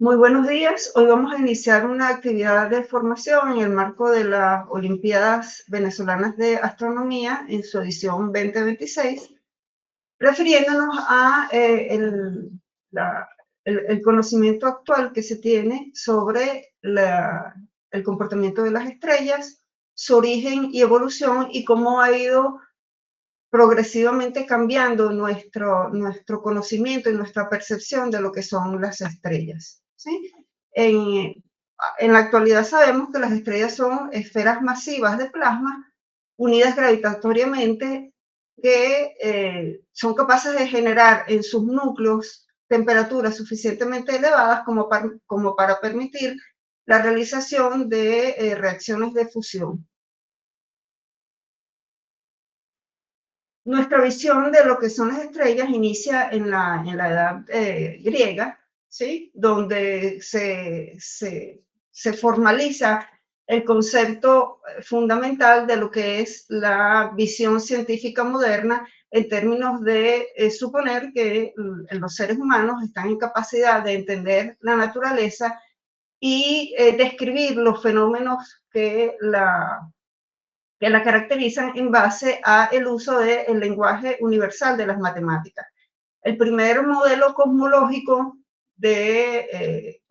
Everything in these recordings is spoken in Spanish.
Muy buenos días. Hoy vamos a iniciar una actividad de formación en el marco de las Olimpiadas Venezolanas de Astronomía en su edición 2026, refiriéndonos a el conocimiento actual que se tiene sobre el comportamiento de las estrellas, su origen y evolución y cómo ha ido progresivamente cambiando nuestro conocimiento y nuestra percepción de lo que son las estrellas, ¿sí? En, en la actualidad sabemos que las estrellas son esferas masivas de plasma unidas gravitatoriamente que son capaces de generar en sus núcleos temperaturas suficientemente elevadas como para permitir la realización de reacciones de fusión. Nuestra visión de lo que son las estrellas inicia en la edad griega, ¿sí? Donde se formaliza el concepto fundamental de lo que es la visión científica moderna en términos de suponer que los seres humanos están en capacidad de entender la naturaleza y describir los fenómenos que la caracterizan en base al uso del lenguaje universal de las matemáticas. El primer modelo cosmológico de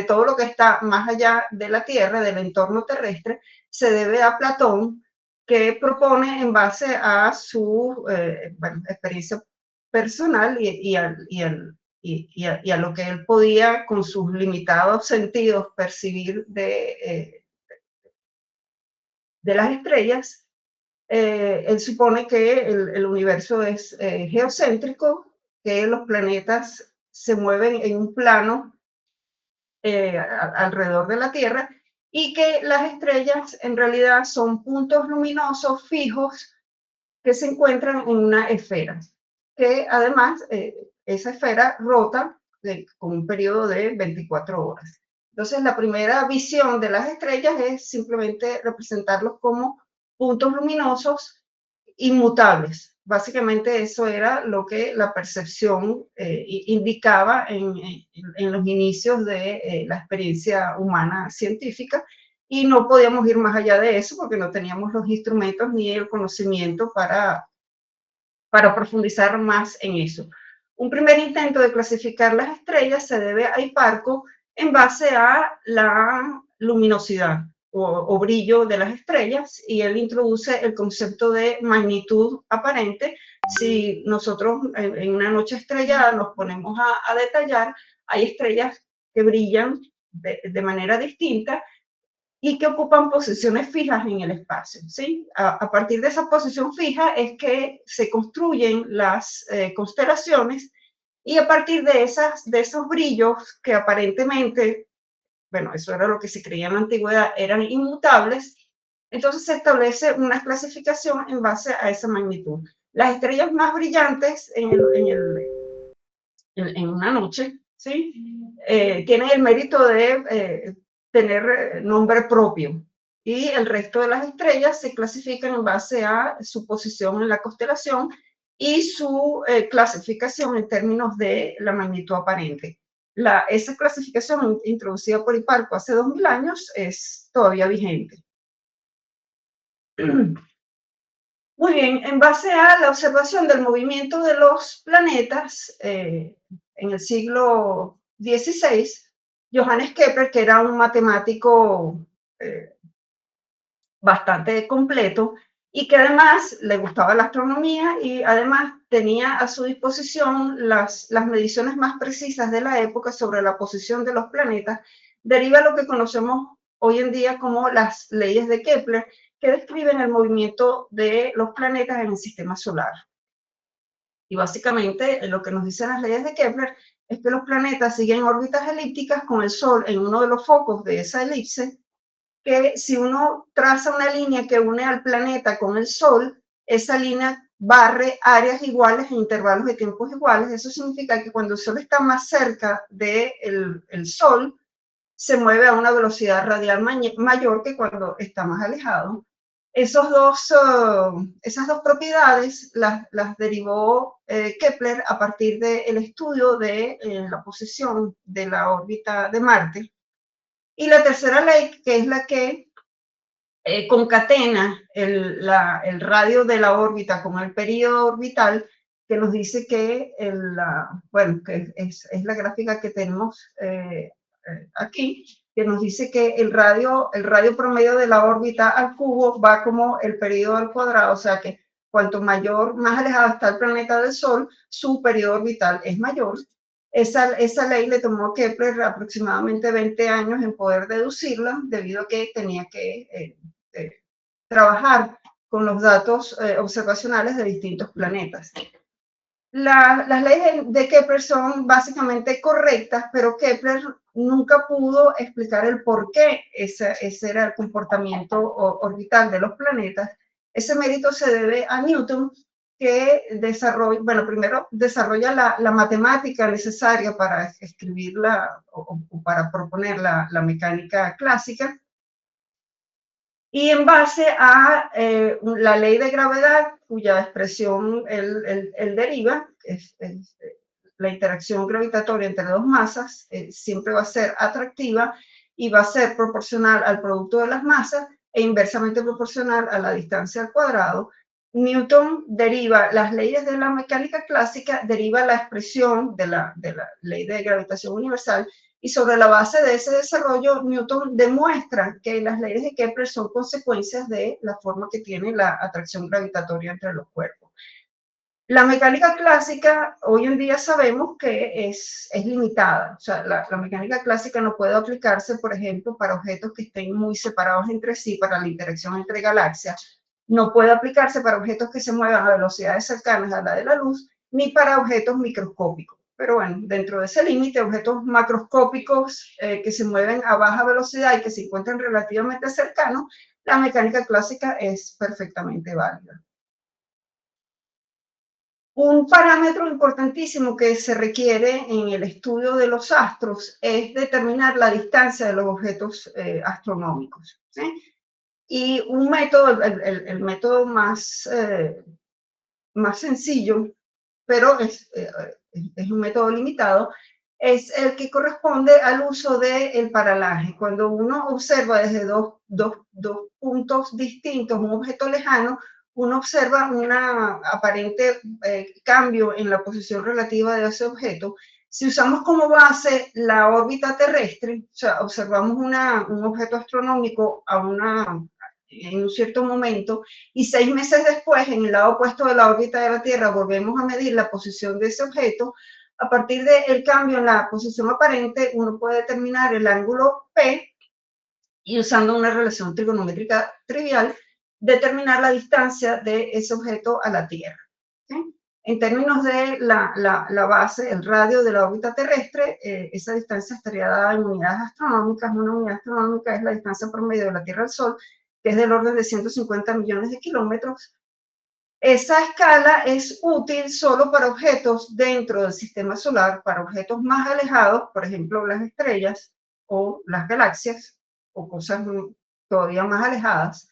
todo lo que está más allá de la Tierra, del entorno terrestre, se debe a Platón, que propone en base a su experiencia personal y a lo que él podía, con sus limitados sentidos, percibir de las estrellas. Él supone que el universo es geocéntrico, que los planetas se mueven en un plano alrededor de la Tierra y que las estrellas en realidad son puntos luminosos fijos que se encuentran en una esfera, que además esa esfera rota con un periodo de 24 horas. Entonces, la primera visión de las estrellas es simplemente representarlos como puntos luminosos inmutables. Básicamente eso era lo que la percepción indicaba en los inicios de la experiencia humana científica, y no podíamos ir más allá de eso porque no teníamos los instrumentos ni el conocimiento para profundizar más en eso. Un primer intento de clasificar las estrellas se debe a Hiparco en base a la luminosidad o brillo de las estrellas, y él introduce el concepto de magnitud aparente. Si nosotros en una noche estrellada nos ponemos a detallar, hay estrellas que brillan de manera distinta y que ocupan posiciones fijas en el espacio, ¿sí? A partir de esa posición fija es que se construyen las constelaciones, y a partir de esos brillos que aparentemente, bueno, eso era lo que se creía en la antigüedad, eran inmutables, entonces se establece una clasificación en base a esa magnitud. Las estrellas más brillantes en una noche, ¿sí? Tienen el mérito de tener nombre propio, y el resto de las estrellas se clasifican en base a su posición en la constelación y su clasificación en términos de la magnitud aparente. Esa clasificación introducida por Hiparco hace 2000 años es todavía vigente. Muy bien, en base a la observación del movimiento de los planetas en el siglo XVI, Johannes Kepler, que era un matemático eh, bastante completo y que además le gustaba la astronomía y además tenía a su disposición las mediciones más precisas de la época sobre la posición de los planetas, deriva lo que conocemos hoy en día como las leyes de Kepler, que describen el movimiento de los planetas en el sistema solar. Y básicamente lo que nos dicen las leyes de Kepler es que los planetas siguen órbitas elípticas con el Sol en uno de los focos de esa elipse, que si uno traza una línea que une al planeta con el Sol, esa línea barre áreas iguales en intervalos de tiempos iguales. Eso significa que cuando el Sol está más cerca del Sol, se mueve a una velocidad radial mayor que cuando está más alejado. esas dos propiedades las derivó Kepler a partir del estudio de la posición de la órbita de Marte. Y la tercera ley, que es la que concatena el radio de la órbita con el período orbital, que nos dice que, bueno, que es la gráfica que tenemos aquí, que nos dice que el radio promedio de la órbita al cubo va como el período al cuadrado, o sea que cuanto más alejado está el planeta del Sol, su período orbital es mayor. Esa ley le tomó a Kepler aproximadamente 20 años en poder deducirla, debido a que tenía que trabajar con los datos observacionales de distintos planetas. Las leyes de Kepler son básicamente correctas, pero Kepler nunca pudo explicar el por qué ese era el comportamiento orbital de los planetas. Ese mérito se debe a Newton, que primero desarrolla la matemática necesaria para escribir o para proponer la mecánica clásica. Y en base a la ley de gravedad, cuya expresión él deriva, es la interacción gravitatoria entre dos masas, siempre va a ser atractiva y va a ser proporcional al producto de las masas e inversamente proporcional a la distancia al cuadrado. Newton deriva las leyes de la mecánica clásica, deriva la expresión de la ley de gravitación universal, y sobre la base de ese desarrollo, Newton demuestra que las leyes de Kepler son consecuencias de la forma que tiene la atracción gravitatoria entre los cuerpos. La mecánica clásica, hoy en día sabemos que es limitada. O sea, la mecánica clásica no puede aplicarse, por ejemplo, para objetos que estén muy separados entre sí, para la interacción entre galaxias. No puede aplicarse para objetos que se muevan a velocidades cercanas a la de la luz, ni para objetos microscópicos. Pero bueno, dentro de ese límite, objetos macroscópicos que se mueven a baja velocidad y que se encuentran relativamente cercanos, la mecánica clásica es perfectamente válida. Un parámetro importantísimo que se requiere en el estudio de los astros es determinar la distancia de los objetos astronómicos, ¿sí? Y un método, el método más sencillo, pero es un método limitado, es el que corresponde al uso del paralaje. Cuando uno observa desde dos puntos distintos un objeto lejano, uno observa un aparente cambio en la posición relativa de ese objeto. Si usamos como base la órbita terrestre, o sea, observamos un objeto astronómico en un cierto momento, y 6 meses después, en el lado opuesto de la órbita de la Tierra, volvemos a medir la posición de ese objeto. A partir del cambio en la posición aparente, uno puede determinar el ángulo P y, usando una relación trigonométrica trivial, determinar la distancia de ese objeto a la Tierra. ¿Sí? En términos de la base, el radio de la órbita terrestre, esa distancia estaría dada en unidades astronómicas. Una unidad astronómica es la distancia promedio de la Tierra al Sol, que es del orden de 150 millones de kilómetros. Esa escala es útil solo para objetos dentro del sistema solar. Para objetos más alejados, por ejemplo, las estrellas o las galaxias, o cosas todavía más alejadas,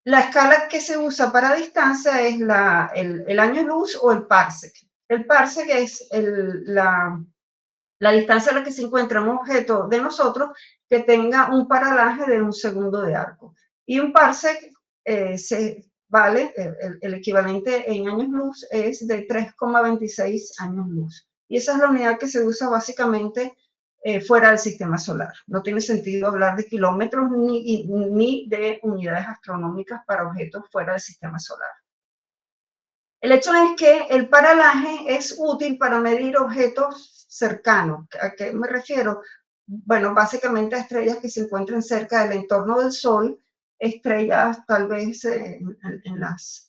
la escala que se usa para distancia es el año luz o el parsec. El parsec es la distancia a la que se encuentra un objeto de nosotros que tenga un paralaje de 1 segundo de arco. Y un parsec vale, el equivalente en años luz es de 3,26 años luz. Y esa es la unidad que se usa básicamente fuera del sistema solar. No tiene sentido hablar de kilómetros ni de unidades astronómicas para objetos fuera del sistema solar. El hecho es que el paralaje es útil para medir objetos cercanos. ¿A qué me refiero? Bueno, básicamente a estrellas que se encuentren cerca del entorno del Sol, estrellas tal vez en las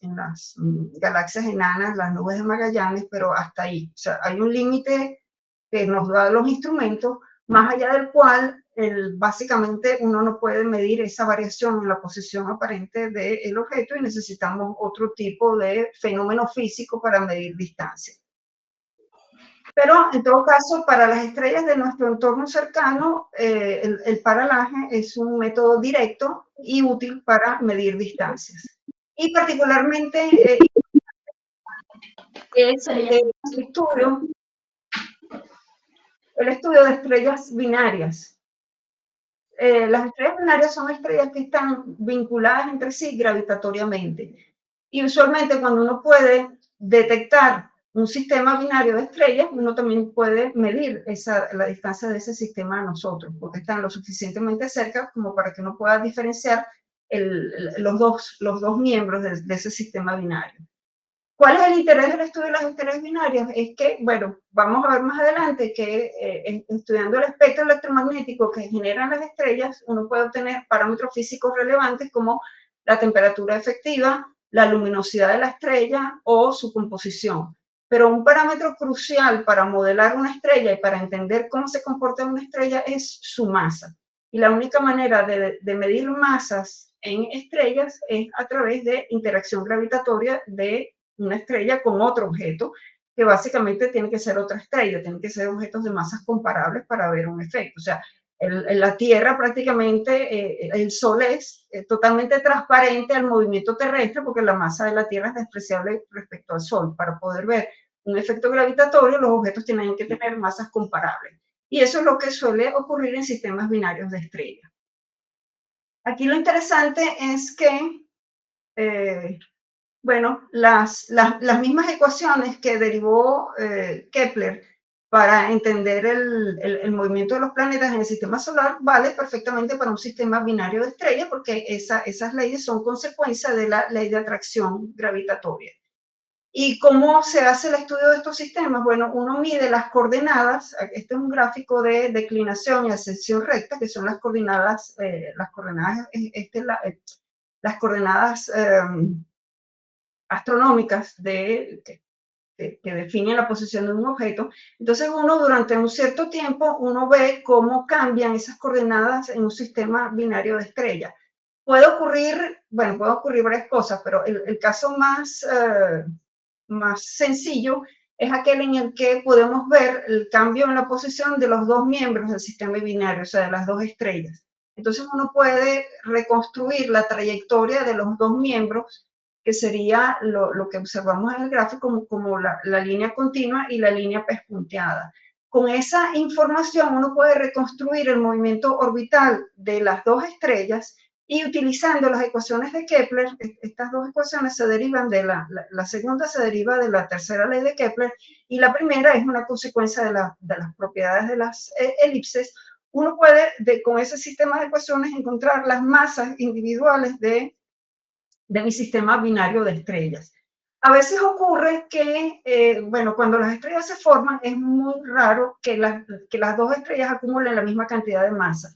galaxias enanas, las nubes de Magallanes, pero hasta ahí. O sea, hay un límite que nos da los instrumentos, más allá del cual básicamente uno no puede medir esa variación en la posición aparente del objeto, y necesitamos otro tipo de fenómeno físico para medir distancia. Pero en todo caso, para las estrellas de nuestro entorno cercano, el paralaje es un método directo y útil para medir distancias. Y particularmente es el estudio de estrellas binarias. Las estrellas binarias son estrellas que están vinculadas entre sí gravitatoriamente. Y usualmente cuando uno puede detectar un sistema binario de estrellas, uno también puede medir la distancia de ese sistema a nosotros, porque están lo suficientemente cerca como para que uno pueda diferenciar los dos miembros de ese sistema binario. ¿Cuál es el interés del estudio de las estrellas binarias? Es que, bueno, vamos a ver más adelante que estudiando el espectro electromagnético que generan las estrellas, uno puede obtener parámetros físicos relevantes como la temperatura efectiva, la luminosidad de la estrella o su composición. Pero un parámetro crucial para modelar una estrella y para entender cómo se comporta una estrella es su masa. Y la única manera de medir masas en estrellas es a través de interacción gravitatoria de una estrella con otro objeto, que básicamente tiene que ser otra estrella, tienen que ser objetos de masas comparables para ver un efecto. O sea, la Tierra prácticamente, el Sol es totalmente transparente al movimiento terrestre porque la masa de la Tierra es despreciable respecto al Sol. Para poder ver un efecto gravitatorio, los objetos tienen que tener masas comparables. Y eso es lo que suele ocurrir en sistemas binarios de estrellas. Aquí lo interesante es que bueno, las mismas ecuaciones que derivó Kepler para entender el movimiento de los planetas en el sistema solar vale perfectamente para un sistema binario de estrellas porque esas leyes son consecuencia de la ley de atracción gravitatoria. ¿Y cómo se hace el estudio de estos sistemas? Bueno, uno mide las coordenadas, este es un gráfico de declinación y ascensión recta, que son las coordenadas, las coordenadas astronómicas que definen la posición de un objeto. Entonces uno durante un cierto tiempo, uno ve cómo cambian esas coordenadas en un sistema binario de estrellas. Puede ocurrir, bueno, puede ocurrir varias cosas, pero el caso más sencillo es aquel en el que podemos ver el cambio en la posición de los dos miembros del sistema binario, o sea, de las dos estrellas. Entonces uno puede reconstruir la trayectoria de los dos miembros, que sería lo que observamos en el gráfico como la línea continua y la línea pespunteada. Con esa información uno puede reconstruir el movimiento orbital de las dos estrellas y utilizando las ecuaciones de Kepler, estas dos ecuaciones se derivan de la segunda se deriva de la tercera ley de Kepler y la primera es una consecuencia de las propiedades de las elipses. Uno puede, con ese sistema de ecuaciones, encontrar las masas individuales de mi sistema binario de estrellas. A veces ocurre que, bueno, cuando las estrellas se forman, es muy raro que las dos estrellas acumulen la misma cantidad de masa.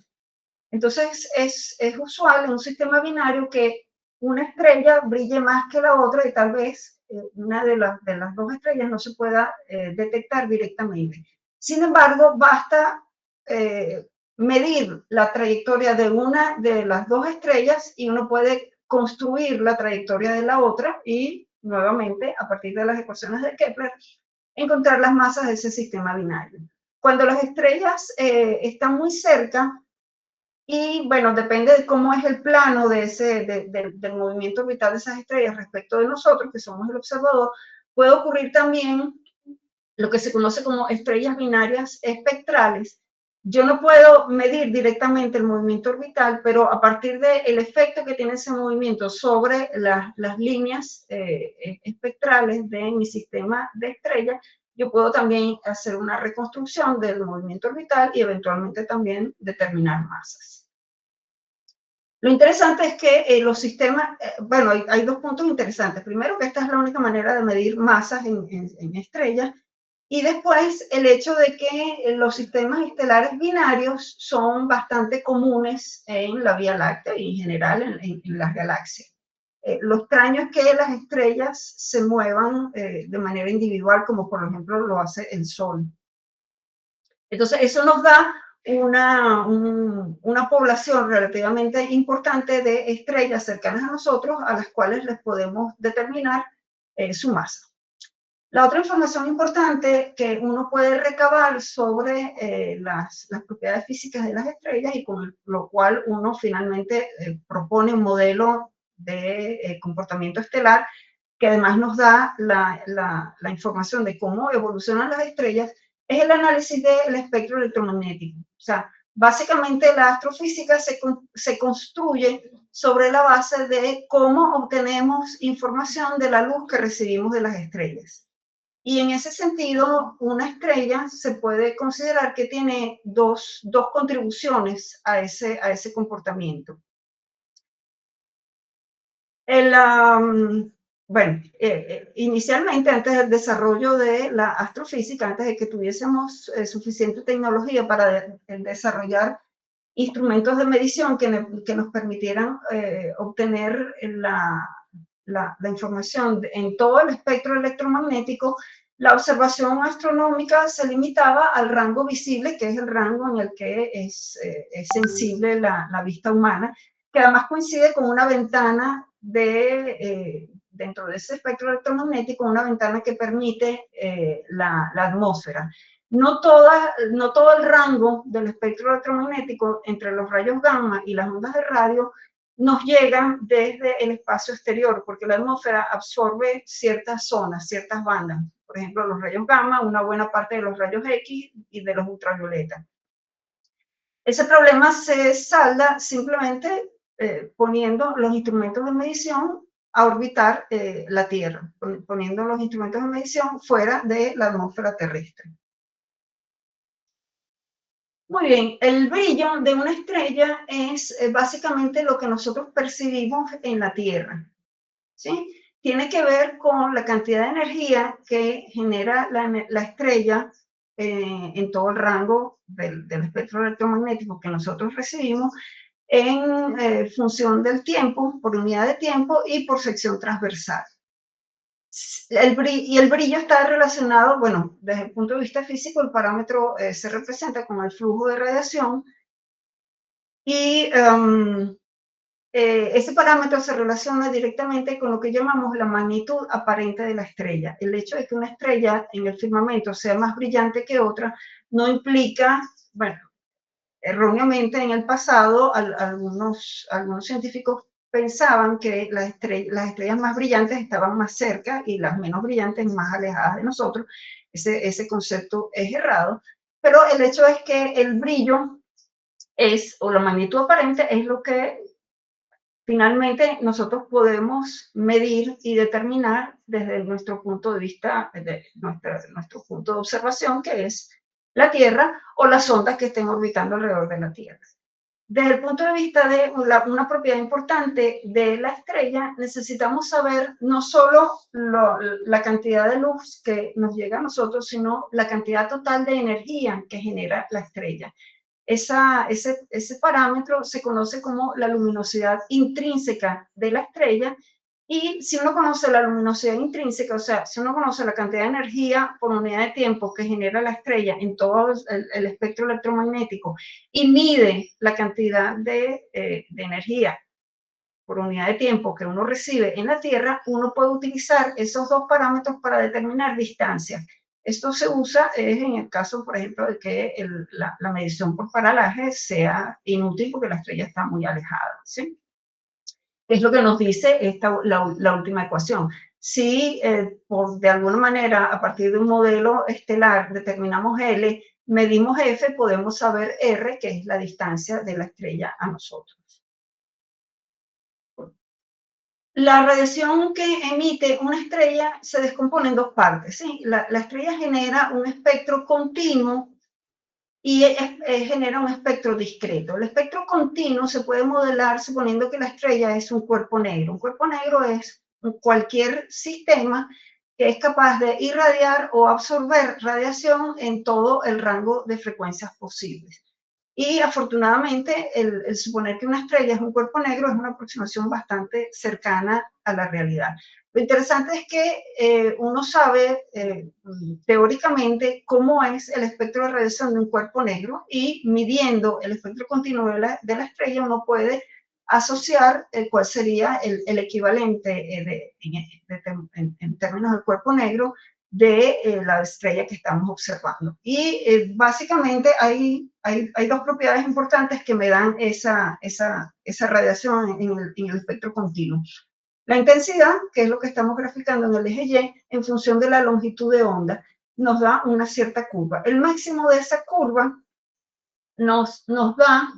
Entonces, es usual en un sistema binario que una estrella brille más que la otra y tal vez una de las dos estrellas no se pueda detectar directamente. Sin embargo, basta medir la trayectoria de una de las dos estrellas y uno puede construir la trayectoria de la otra y nuevamente, a partir de las ecuaciones de Kepler, encontrar las masas de ese sistema binario. Cuando las estrellas están muy cerca, y bueno, depende de cómo es el plano del movimiento orbital de esas estrellas respecto de nosotros, que somos el observador, puede ocurrir también lo que se conoce como estrellas binarias espectrales. Yo no puedo medir directamente el movimiento orbital, pero a partir del efecto que tiene ese movimiento sobre las líneas espectrales de mi sistema de estrellas, yo puedo también hacer una reconstrucción del movimiento orbital y eventualmente también determinar masas. Lo interesante es que los sistemas, bueno, hay dos puntos interesantes. Primero, que esta es la única manera de medir masas en estrellas. Y después, el hecho de que los sistemas estelares binarios son bastante comunes en la Vía Láctea y en general en las galaxias. Lo extraño es que las estrellas se muevan de manera individual, como por ejemplo lo hace el Sol. Entonces, eso nos da una población relativamente importante de estrellas cercanas a nosotros a las cuales les podemos determinar su masa. La otra información importante que uno puede recabar sobre las propiedades físicas de las estrellas, y con lo cual uno finalmente propone un modelo de comportamiento estelar, que además nos da la información de cómo evolucionan las estrellas, es el análisis del espectro electromagnético. O sea, básicamente la astrofísica se construye sobre la base de cómo obtenemos información de la luz que recibimos de las estrellas. Y en ese sentido, una estrella se puede considerar que tiene dos contribuciones a ese comportamiento. Bueno, inicialmente, antes del desarrollo de la astrofísica, antes de que tuviésemos suficiente tecnología para desarrollar instrumentos de medición que nos permitieran obtener la información en todo el espectro electromagnético, la observación astronómica se limitaba al rango visible, que es el rango en el que es sensible la vista humana, que además coincide con una ventana dentro de ese espectro electromagnético, una ventana que permite la atmósfera. No todo el rango del espectro electromagnético entre los rayos gamma y las ondas de radio nos llegan desde el espacio exterior, porque la atmósfera absorbe ciertas zonas, ciertas bandas. Por ejemplo, los rayos gamma, una buena parte de los rayos X y de los ultravioletas. Ese problema se salda simplemente poniendo los instrumentos de medición a orbitar la Tierra, poniendo los instrumentos de medición fuera de la atmósfera terrestre. Muy bien, el brillo de una estrella es básicamente lo que nosotros percibimos en la Tierra, ¿sí? Tiene que ver con la cantidad de energía que genera la estrella en todo el rango del espectro electromagnético que nosotros recibimos, en función del tiempo, por unidad de tiempo y por sección transversal. El brillo está relacionado, bueno, desde el punto de vista físico, el parámetro se representa con el flujo de radiación, y ese parámetro se relaciona directamente con lo que llamamos la magnitud aparente de la estrella. El hecho de que una estrella en el firmamento sea más brillante que otra no implica, bueno, erróneamente en el pasado algunos científicos pensaban que las estrellas más brillantes estaban más cerca y las menos brillantes más alejadas de nosotros. Ese concepto es errado, pero el hecho es que el brillo o la magnitud aparente es lo que finalmente nosotros podemos medir y determinar desde nuestro punto de vista, nuestro punto de observación, que es la Tierra o las ondas que estén orbitando alrededor de la Tierra. Desde el punto de vista de una propiedad importante de la estrella, necesitamos saber no solo la cantidad de luz que nos llega a nosotros, sino la cantidad total de energía que genera la estrella. Ese parámetro se conoce como la luminosidad intrínseca de la estrella, y si uno conoce la luminosidad intrínseca, o sea, si uno conoce la cantidad de energía por unidad de tiempo que genera la estrella en todo el espectro electromagnético, y mide la cantidad de energía por unidad de tiempo que uno recibe en la Tierra, uno puede utilizar esos dos parámetros para determinar distancias. Esto se usa en el caso, por ejemplo, de que la medición por paralaje sea inútil porque la estrella está muy alejada, ¿sí? Es lo que nos dice la última ecuación. Si de alguna manera, a partir de un modelo estelar, determinamos L, medimos F, podemos saber R, que es la distancia de la estrella a nosotros. La radiación que emite una estrella se descompone en dos partes, ¿sí? La estrella genera un espectro continuo y genera un espectro discreto. El espectro continuo se puede modelar suponiendo que la estrella es un cuerpo negro. Un cuerpo negro es cualquier sistema que es capaz de irradiar o absorber radiación en todo el rango de frecuencias posibles. Y afortunadamente, el suponer que una estrella es un cuerpo negro es una aproximación bastante cercana a la realidad. Lo interesante es que uno sabe teóricamente cómo es el espectro de radiación de un cuerpo negro, y midiendo el espectro continuo de la estrella uno puede asociar cuál sería el equivalente en términos del cuerpo negro de la estrella que estamos observando. Y básicamente hay dos propiedades importantes que me dan esa radiación en el espectro continuo. La intensidad, que es lo que estamos graficando en el eje Y, en función de la longitud de onda, nos da una cierta curva. El máximo de esa curva nos da,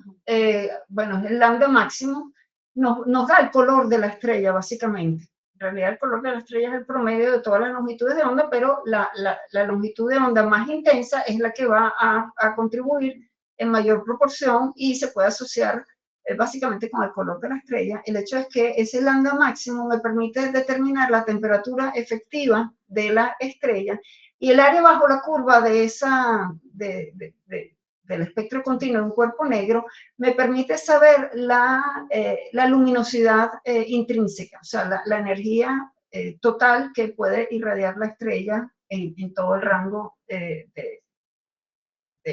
bueno, el lambda máximo, nos da el color de la estrella, básicamente. En realidad el color de la estrella es el promedio de todas las longitudes de onda, pero la longitud de onda más intensa es la que va a contribuir en mayor proporción y se puede asociar básicamente con el color de la estrella. El hecho es que ese lambda máximo me permite determinar la temperatura efectiva de la estrella y el área bajo la curva de del espectro continuo de un cuerpo negro, me permite saber la luminosidad intrínseca, o sea, la energía total que puede irradiar la estrella en todo el rango de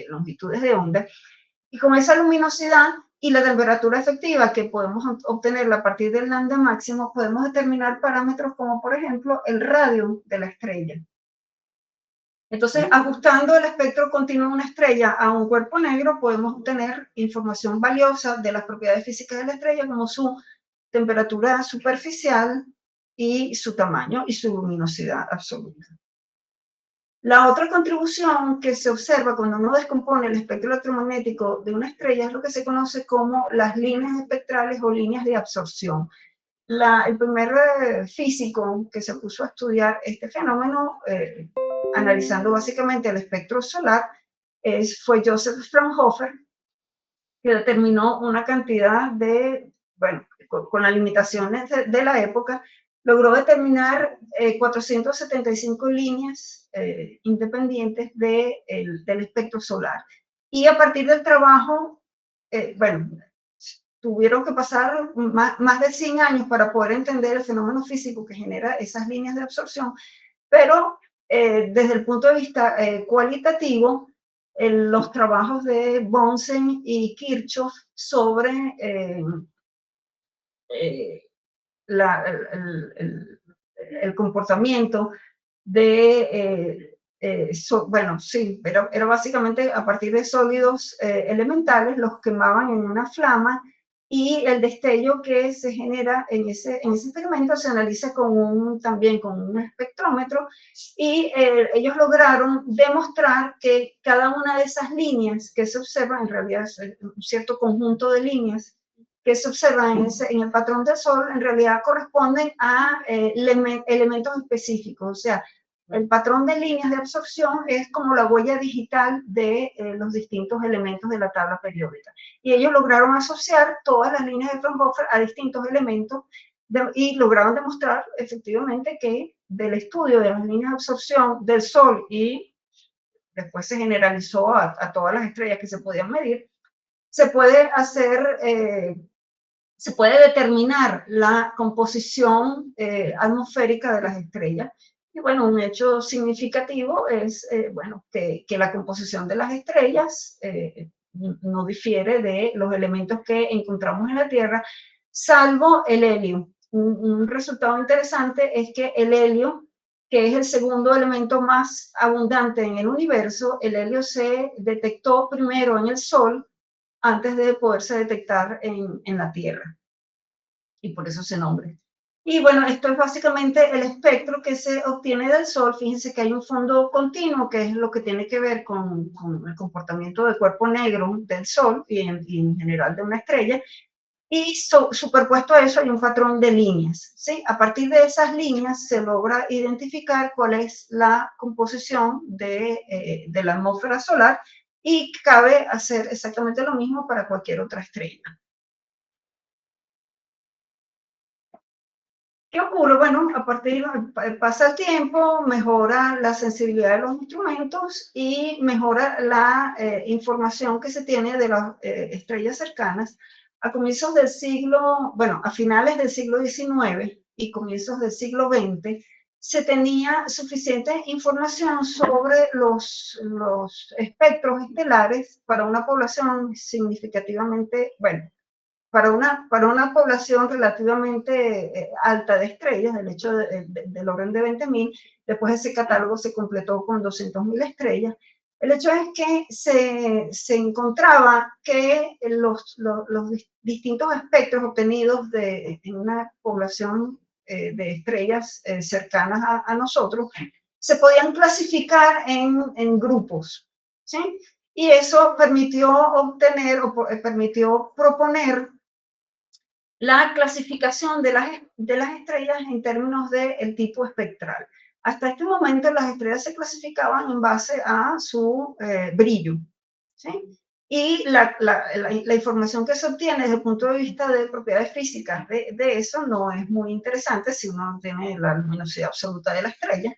longitudes de onda. Y con esa luminosidad y la temperatura efectiva que podemos obtener a partir del lambda máximo, podemos determinar parámetros como, por ejemplo, el radio de la estrella. Entonces, ajustando el espectro continuo de una estrella a un cuerpo negro, podemos obtener información valiosa de las propiedades físicas de la estrella, como su temperatura superficial y su tamaño y su luminosidad absoluta. La otra contribución que se observa cuando uno descompone el espectro electromagnético de una estrella es lo que se conoce como las líneas espectrales o líneas de absorción. El primer físico que se puso a estudiar este fenómeno, analizando básicamente el espectro solar, fue Joseph Fraunhofer, que determinó una cantidad de, bueno, con las limitaciones de la época, logró determinar 475 líneas independientes del espectro solar. Y a partir del trabajo, bueno, tuvieron que pasar más de 100 años para poder entender el fenómeno físico que genera esas líneas de absorción, pero desde el punto de vista cualitativo, los trabajos de Bunsen y Kirchhoff sobre el comportamiento de, bueno, sí, era básicamente a partir de sólidos elementales, los quemaban en una flama y el destello que se genera en ese experimento se analiza también con un espectrómetro y ellos lograron demostrar que cada una de esas líneas que se observan, en realidad es un cierto conjunto de líneas que se observan en el patrón del Sol, en realidad corresponden a elementos específicos, o sea, el patrón de líneas de absorción es como la huella digital de los distintos elementos de la tabla periódica. Y ellos lograron asociar todas las líneas de Fraunhofer a distintos elementos y lograron demostrar efectivamente que del estudio de las líneas de absorción del Sol y después se generalizó a todas las estrellas que se podían medir, se puede se puede determinar la composición atmosférica de las estrellas. Y bueno, un hecho significativo es bueno, que la composición de las estrellas no difiere de los elementos que encontramos en la Tierra, salvo el helio. Un resultado interesante es que el helio, que es el segundo elemento más abundante en el universo, el helio se detectó primero en el Sol antes de poderse detectar en la Tierra. Y por eso se nombra. Y bueno, esto es básicamente el espectro que se obtiene del Sol. Fíjense que hay un fondo continuo, que es lo que tiene que ver con el comportamiento del cuerpo negro del Sol y en general de una estrella. Y superpuesto a eso hay un patrón de líneas, ¿sí? A partir de esas líneas se logra identificar cuál es la composición de la atmósfera solar y cabe hacer exactamente lo mismo para cualquier otra estrella. ¿Qué ocurre? Bueno, a partir pasa el tiempo, mejora la sensibilidad de los instrumentos y mejora la información que se tiene de las estrellas cercanas. A comienzos del siglo, bueno, a finales del siglo XIX y comienzos del siglo XX, se tenía suficiente información sobre los espectros estelares para una población significativamente, bueno, para una población relativamente alta de estrellas, del hecho del orden de 20.000, después ese catálogo se completó con 200.000 estrellas. El hecho es que se encontraba que los distintos espectros obtenidos en una población de estrellas cercanas a nosotros se podían clasificar en grupos, ¿sí? Y eso permitió obtener o permitió proponer la clasificación de las estrellas en términos del tipo espectral. Hasta este momento las estrellas se clasificaban en base a su brillo, ¿sí? Y la información que se obtiene desde el punto de vista de propiedades físicas de eso no es muy interesante si uno no tiene la luminosidad absoluta de la estrella.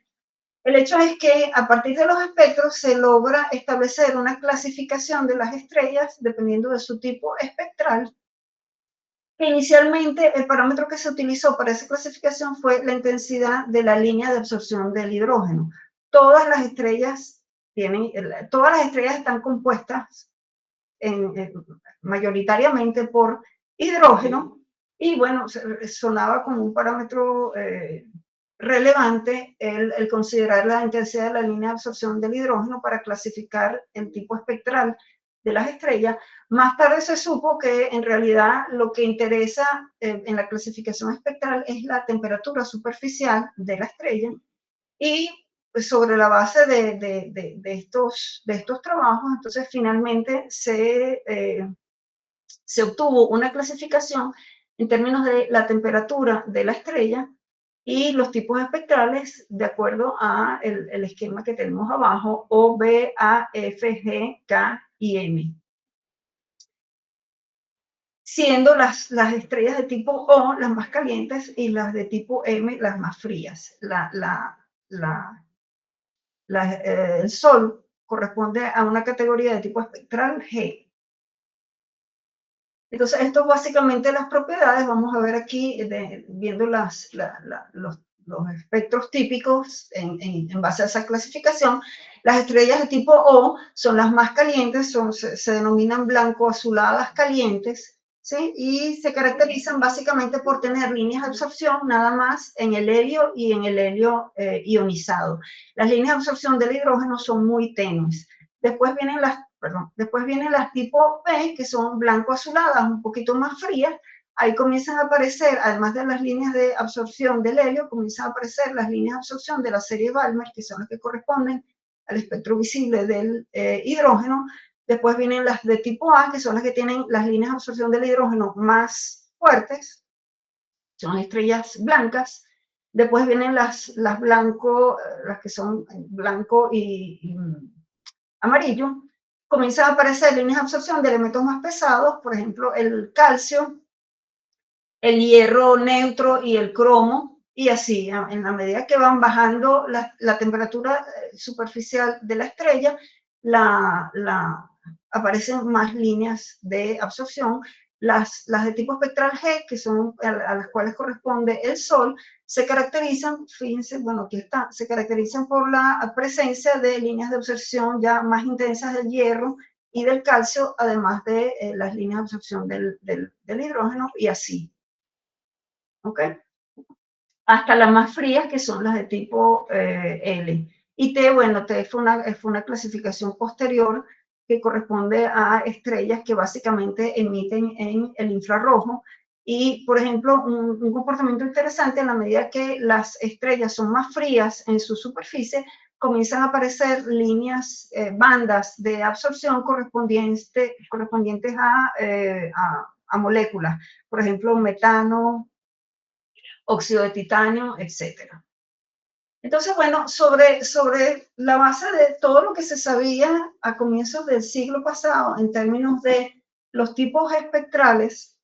El hecho es que a partir de los espectros se logra establecer una clasificación de las estrellas dependiendo de su tipo espectral. Inicialmente, el parámetro que se utilizó para esa clasificación fue la intensidad de la línea de absorción del hidrógeno. Todas las estrellas están compuestas mayoritariamente por hidrógeno, y bueno, sonaba como un parámetro relevante el considerar la intensidad de la línea de absorción del hidrógeno para clasificar el tipo espectral de las estrellas. Más tarde se supo que en realidad lo que interesa en la clasificación espectral es la temperatura superficial de la estrella, y pues, sobre la base de estos trabajos, entonces finalmente se obtuvo una clasificación en términos de la temperatura de la estrella y los tipos espectrales de acuerdo a el esquema que tenemos abajo, O, B, A, F, G, K y M. Siendo las estrellas de tipo O las más calientes y las de tipo M las más frías. El Sol corresponde a una categoría de tipo espectral G. Entonces, esto básicamente las propiedades, vamos a ver aquí, viendo los espectros típicos en base a esa clasificación. Las estrellas de tipo O son las más calientes, se denominan blanco-azuladas calientes, ¿sí? Y se caracterizan básicamente por tener líneas de absorción nada más en el helio y en el helio ionizado. Las líneas de absorción del hidrógeno son muy tenues. Después vienen las tipo B, que son blanco-azuladas, un poquito más frías. Ahí comienzan a aparecer, además de las líneas de absorción del helio, comienzan a aparecer las líneas de absorción de la serie Balmer, que son las que corresponden al espectro visible del hidrógeno. Después vienen las de tipo A, que son las que tienen las líneas de absorción del hidrógeno más fuertes, son estrellas blancas. Después vienen las que son blanco y amarillo. Comienzan a aparecer líneas de absorción de elementos más pesados, por ejemplo, el calcio, el hierro neutro y el cromo, y así, en la medida que van bajando la temperatura superficial de la estrella, aparecen más líneas de absorción. Las de tipo espectral G, que son a las cuales corresponde el Sol, se caracterizan, fíjense, bueno, aquí está, se caracterizan por la presencia de líneas de absorción ya más intensas del hierro y del calcio, además de las líneas de absorción del hidrógeno, y así. ¿Ok? Hasta las más frías, que son las de tipo L. Y T, bueno, T fue una clasificación posterior que corresponde a estrellas que básicamente emiten en el infrarrojo. Y, por ejemplo, un comportamiento interesante, en la medida que las estrellas son más frías en su superficie, comienzan a aparecer líneas, bandas de absorción correspondientes a moléculas. Por ejemplo, metano, óxido de titanio, etc. Entonces, bueno, sobre la base de todo lo que se sabía a comienzos del siglo pasado en términos de los tipos espectrales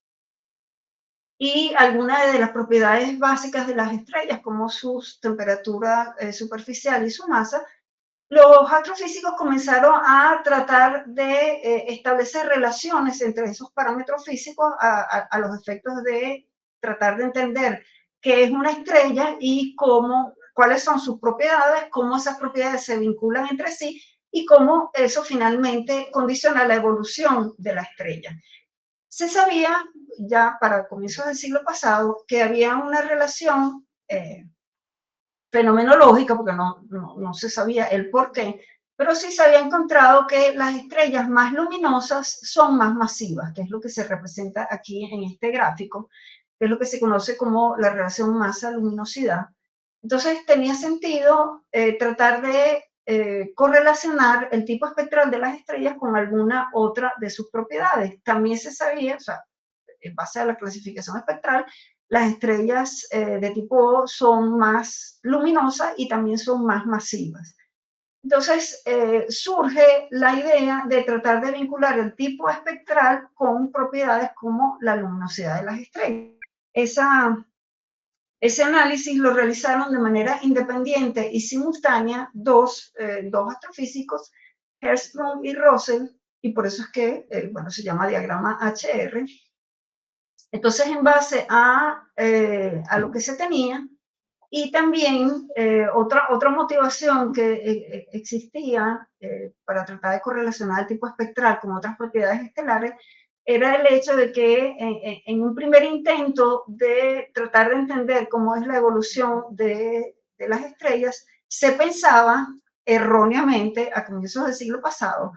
y algunas de las propiedades básicas de las estrellas, como su temperatura superficial y su masa, los astrofísicos comenzaron a tratar de establecer relaciones entre esos parámetros físicos a los efectos de tratar de entender qué es una estrella y cuáles son sus propiedades, cómo esas propiedades se vinculan entre sí y cómo eso finalmente condiciona la evolución de la estrella. Se sabía ya para comienzos del siglo pasado que había una relación fenomenológica, porque no se sabía el por qué, pero sí se había encontrado que las estrellas más luminosas son más masivas, que es lo que se representa aquí en este gráfico, que es lo que se conoce como la relación masa-luminosidad. Entonces tenía sentido tratar de correlacionar el tipo espectral de las estrellas con alguna otra de sus propiedades. También se sabía, o sea, en base a la clasificación espectral, las estrellas de tipo O son más luminosas y también son más masivas. Entonces surge la idea de tratar de vincular el tipo espectral con propiedades como la luminosidad de las estrellas. Ese análisis lo realizaron de manera independiente y simultánea dos astrofísicos, Hertzsprung y Russell, y por eso es que bueno, se llama diagrama HR. Entonces, en base a lo que se tenía, y también otra motivación que existía para tratar de correlacionar el tipo espectral con otras propiedades estelares, era el hecho de que en un primer intento de tratar de entender cómo es la evolución de las estrellas, se pensaba erróneamente a comienzos del siglo pasado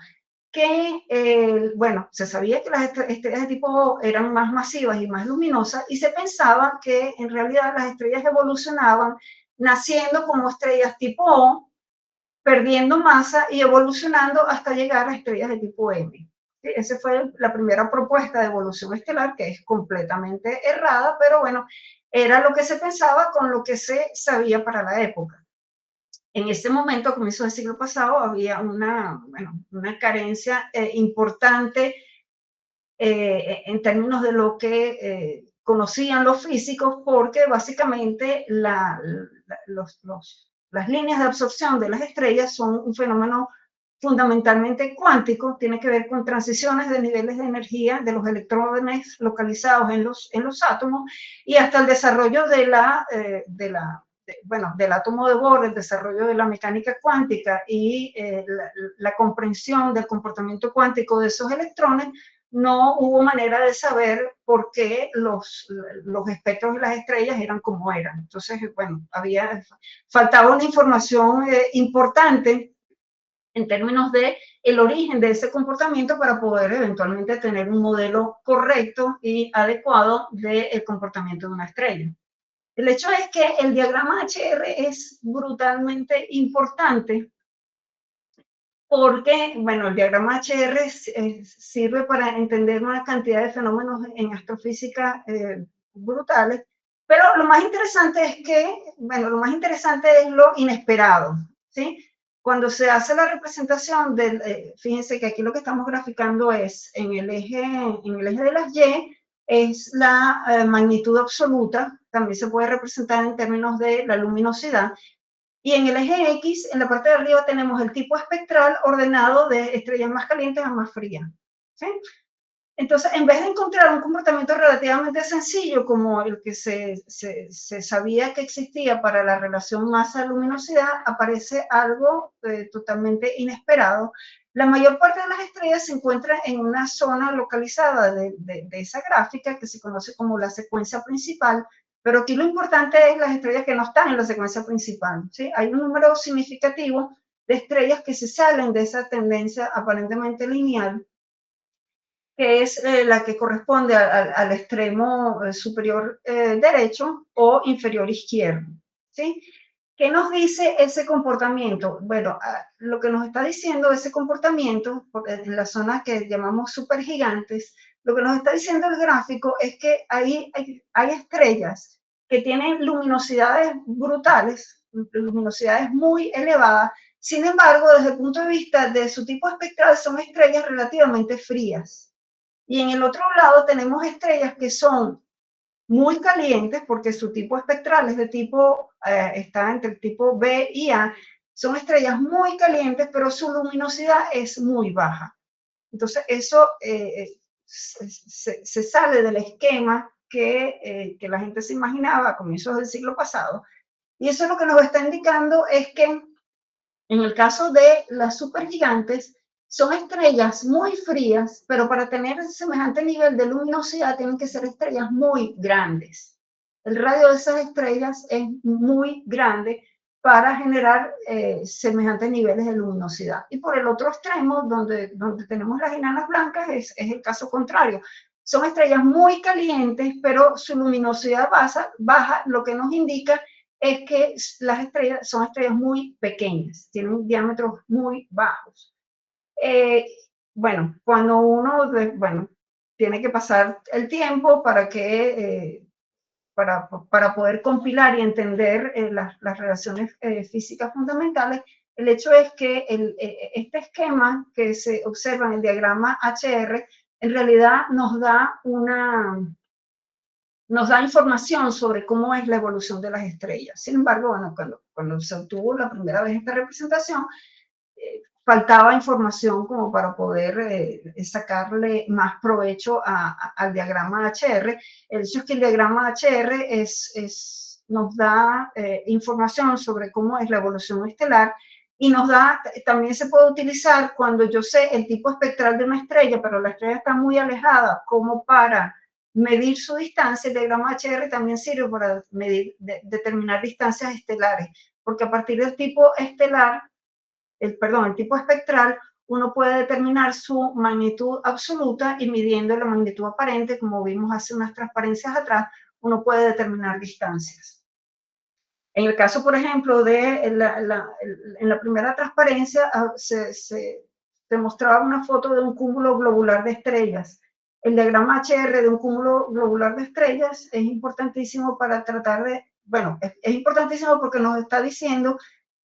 que, bueno, se sabía que las estrellas de tipo O eran más masivas y más luminosas y se pensaba que en realidad las estrellas evolucionaban naciendo como estrellas tipo O, perdiendo masa y evolucionando hasta llegar a estrellas de tipo M. ¿Sí? Esa fue la primera propuesta de evolución estelar, que es completamente errada, pero bueno, era lo que se pensaba con lo que se sabía para la época. En ese momento, a comienzos del siglo pasado, había una carencia importante en términos de lo que conocían los físicos, porque básicamente las líneas de absorción de las estrellas son un fenómeno fundamentalmente cuántico, tiene que ver con transiciones de niveles de energía de los electrones localizados en los átomos y hasta el desarrollo bueno, del átomo de Bohr, el desarrollo de la mecánica cuántica y la comprensión del comportamiento cuántico de esos electrones, no hubo manera de saber por qué los espectros de las estrellas eran como eran. Entonces, bueno, faltaba una información importante en términos de el origen de ese comportamiento para poder eventualmente tener un modelo correcto y adecuado del comportamiento de una estrella. El hecho es que el diagrama HR es brutalmente importante porque, bueno, el diagrama HR sirve para entender una cantidad de fenómenos en astrofísica brutales, pero lo más interesante es que, bueno, lo más interesante es lo inesperado, ¿sí? Cuando se hace la representación del, fíjense que aquí lo que estamos graficando es en el eje de las Y, es la magnitud absoluta, también se puede representar en términos de la luminosidad, y en el eje X, en la parte de arriba, tenemos el tipo espectral ordenado de estrellas más calientes a más frías. ¿Sí? Entonces, en vez de encontrar un comportamiento relativamente sencillo como el que se sabía que existía para la relación masa-luminosidad, aparece algo totalmente inesperado. La mayor parte de las estrellas se encuentra en una zona localizada de esa gráfica que se conoce como la secuencia principal, pero aquí lo importante es las estrellas que no están en la secuencia principal. ¿Sí? Hay un número significativo de estrellas que se salen de esa tendencia aparentemente lineal, que es la que corresponde al extremo superior derecho o inferior izquierdo. ¿Sí? ¿Qué nos dice ese comportamiento? Bueno, lo que nos está diciendo ese comportamiento en la zona que llamamos supergigantes, lo que nos está diciendo el gráfico es que hay estrellas que tienen luminosidades brutales, luminosidades muy elevadas. Sin embargo, desde el punto de vista de su tipo espectral, son estrellas relativamente frías. Y en el otro lado tenemos estrellas que son muy calientes porque su tipo espectral es de tipo, está entre el tipo B y A, son estrellas muy calientes, pero su luminosidad es muy baja. Entonces eso se sale del esquema que la gente se imaginaba a comienzos del siglo pasado. Y eso lo que nos está indicando es que en el caso de las supergigantes, Son estrellas muy frías, pero para tener semejante nivel de luminosidad tienen que ser estrellas muy grandes. El radio de esas estrellas es muy grande para generar semejantes niveles de luminosidad. Y por el otro extremo, donde tenemos las enanas blancas, es el caso contrario. Son estrellas muy calientes, pero su luminosidad baja, lo que nos indica es que las estrellas son estrellas muy pequeñas, tienen diámetros muy bajos. Bueno, cuando uno, tiene que pasar el tiempo para poder compilar y entender las relaciones físicas fundamentales, el hecho es que este esquema que se observa en el diagrama HR en realidad nos da información sobre cómo es la evolución de las estrellas. Sin embargo, bueno, cuando se obtuvo la primera vez esta representación, faltaba información como para poder sacarle más provecho al diagrama HR. El hecho es que el diagrama HR nos da información sobre cómo es la evolución estelar y también se puede utilizar cuando yo sé el tipo espectral de una estrella, pero la estrella está muy alejada, como para medir su distancia. El diagrama HR también sirve para determinar distancias estelares, porque a partir del tipo estelar, el tipo espectral, uno puede determinar su magnitud absoluta y midiendo la magnitud aparente, como vimos hace unas transparencias atrás, uno puede determinar distancias. En el caso, por ejemplo, en la primera transparencia se mostraba una foto de un cúmulo globular de estrellas. El diagrama HR de un cúmulo globular de estrellas es importantísimo para tratar de, es importantísimo porque nos está diciendo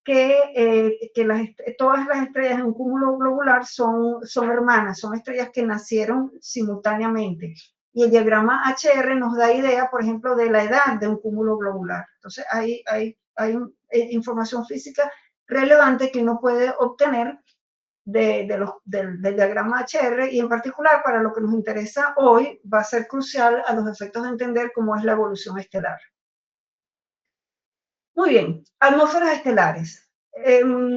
que todas las estrellas en un cúmulo globular son hermanas, son estrellas que nacieron simultáneamente. Y el diagrama HR nos da idea, por ejemplo, de la edad de un cúmulo globular. Entonces, hay información física relevante que uno puede obtener del diagrama HR, y en particular para lo que nos interesa hoy va a ser crucial a los efectos de entender cómo es la evolución estelar. Muy bien, atmósferas estelares.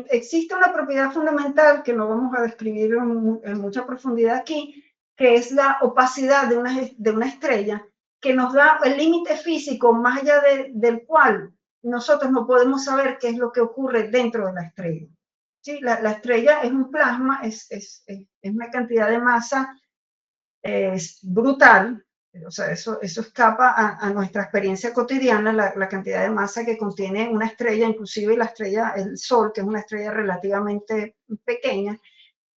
Existe una propiedad fundamental que no vamos a describir en mucha profundidad aquí, que es la opacidad de una estrella, que nos da el límite físico más allá del cual nosotros no podemos saber qué es lo que ocurre dentro de la estrella. ¿Sí? La estrella es un plasma, es una cantidad de masa brutal. O sea, eso escapa a nuestra experiencia cotidiana, la cantidad de masa que contiene una estrella, inclusive la estrella, el Sol, que es una estrella relativamente pequeña,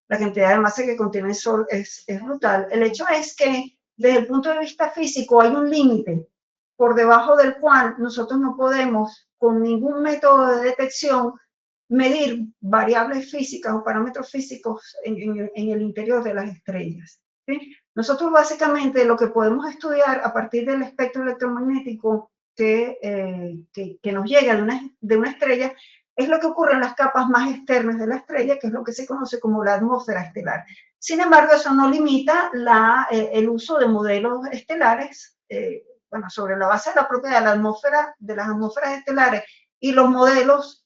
la cantidad de masa que contiene el Sol es brutal. El hecho es que desde el punto de vista físico hay un límite por debajo del cual nosotros no podemos, con ningún método de detección, medir variables físicas o parámetros físicos en el interior de las estrellas. ¿Sí? Nosotros básicamente lo que podemos estudiar a partir del espectro electromagnético que nos llega de una estrella es lo que ocurre en las capas más externas de la estrella, que es lo que se conoce como la atmósfera estelar. Sin embargo, eso no limita el uso de modelos estelares, sobre la base de la propiedad de las atmósferas estelares y los modelos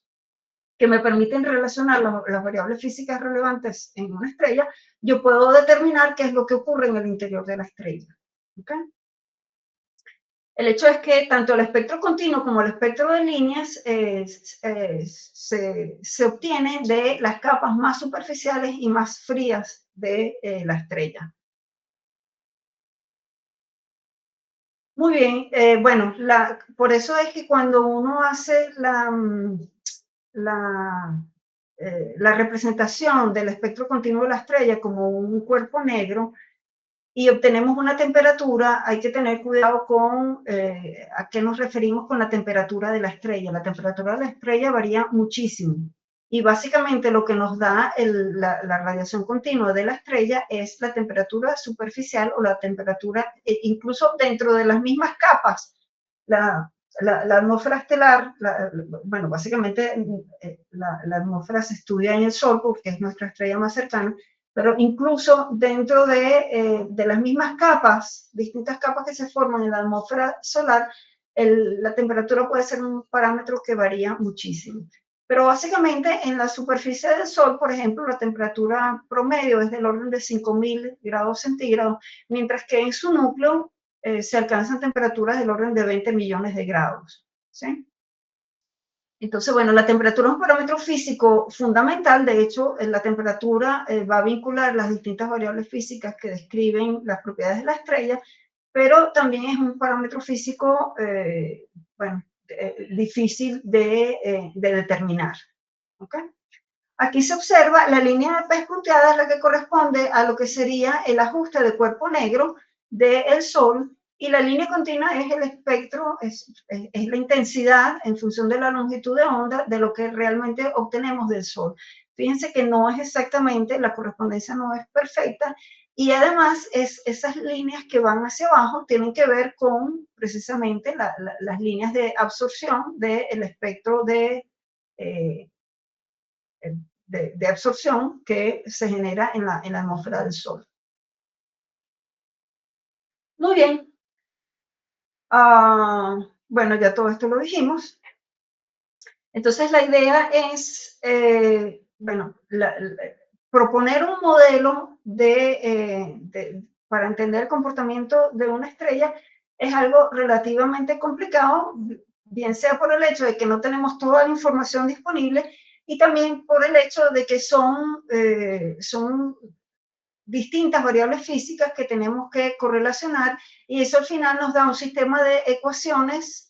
que me permiten relacionar las variables físicas relevantes en una estrella, yo puedo determinar qué es lo que ocurre en el interior de la estrella. ¿Okay? El hecho es que tanto el espectro continuo como el espectro de líneas se obtienen de las capas más superficiales y más frías de la estrella. Muy bien, por eso es que cuando uno hace la representación del espectro continuo de la estrella como un cuerpo negro y obtenemos una temperatura, hay que tener cuidado con a qué nos referimos con la temperatura de la estrella. La temperatura de la estrella varía muchísimo y básicamente lo que nos da la radiación continua de la estrella es la temperatura superficial o la temperatura, incluso dentro de las mismas capas. La atmósfera estelar, básicamente la atmósfera se estudia en el Sol porque es nuestra estrella más cercana, pero incluso dentro de las mismas capas, distintas capas que se forman en la atmósfera solar, la temperatura puede ser un parámetro que varía muchísimo. Pero básicamente en la superficie del Sol, por ejemplo, la temperatura promedio es del orden de 5.000 grados centígrados, mientras que en su núcleo se alcanzan temperaturas del orden de 20 millones de grados. ¿Sí? Entonces, bueno, la temperatura es un parámetro físico fundamental. De hecho, la temperatura va a vincular las distintas variables físicas que describen las propiedades de la estrella, pero también es un parámetro físico, bueno, difícil de determinar. ¿Okay? Aquí se observa la línea de pez punteada, es la que corresponde a lo que sería el ajuste de cuerpo negro del Sol, y la línea continua es el espectro, es la intensidad en función de la longitud de onda de lo que realmente obtenemos del Sol. Fíjense que no es exactamente, la correspondencia no es perfecta, y además esas líneas que van hacia abajo tienen que ver con precisamente las líneas de absorción del espectro eh, de absorción que se genera en la atmósfera del Sol. Muy bien. Bueno, ya todo esto lo dijimos. Entonces la idea es, bueno, proponer un modelo para entender el comportamiento de una estrella es algo relativamente complicado, bien sea por el hecho de que no tenemos toda la información disponible y también por el hecho de que son distintas variables físicas que tenemos que correlacionar, y eso al final nos da un sistema de ecuaciones,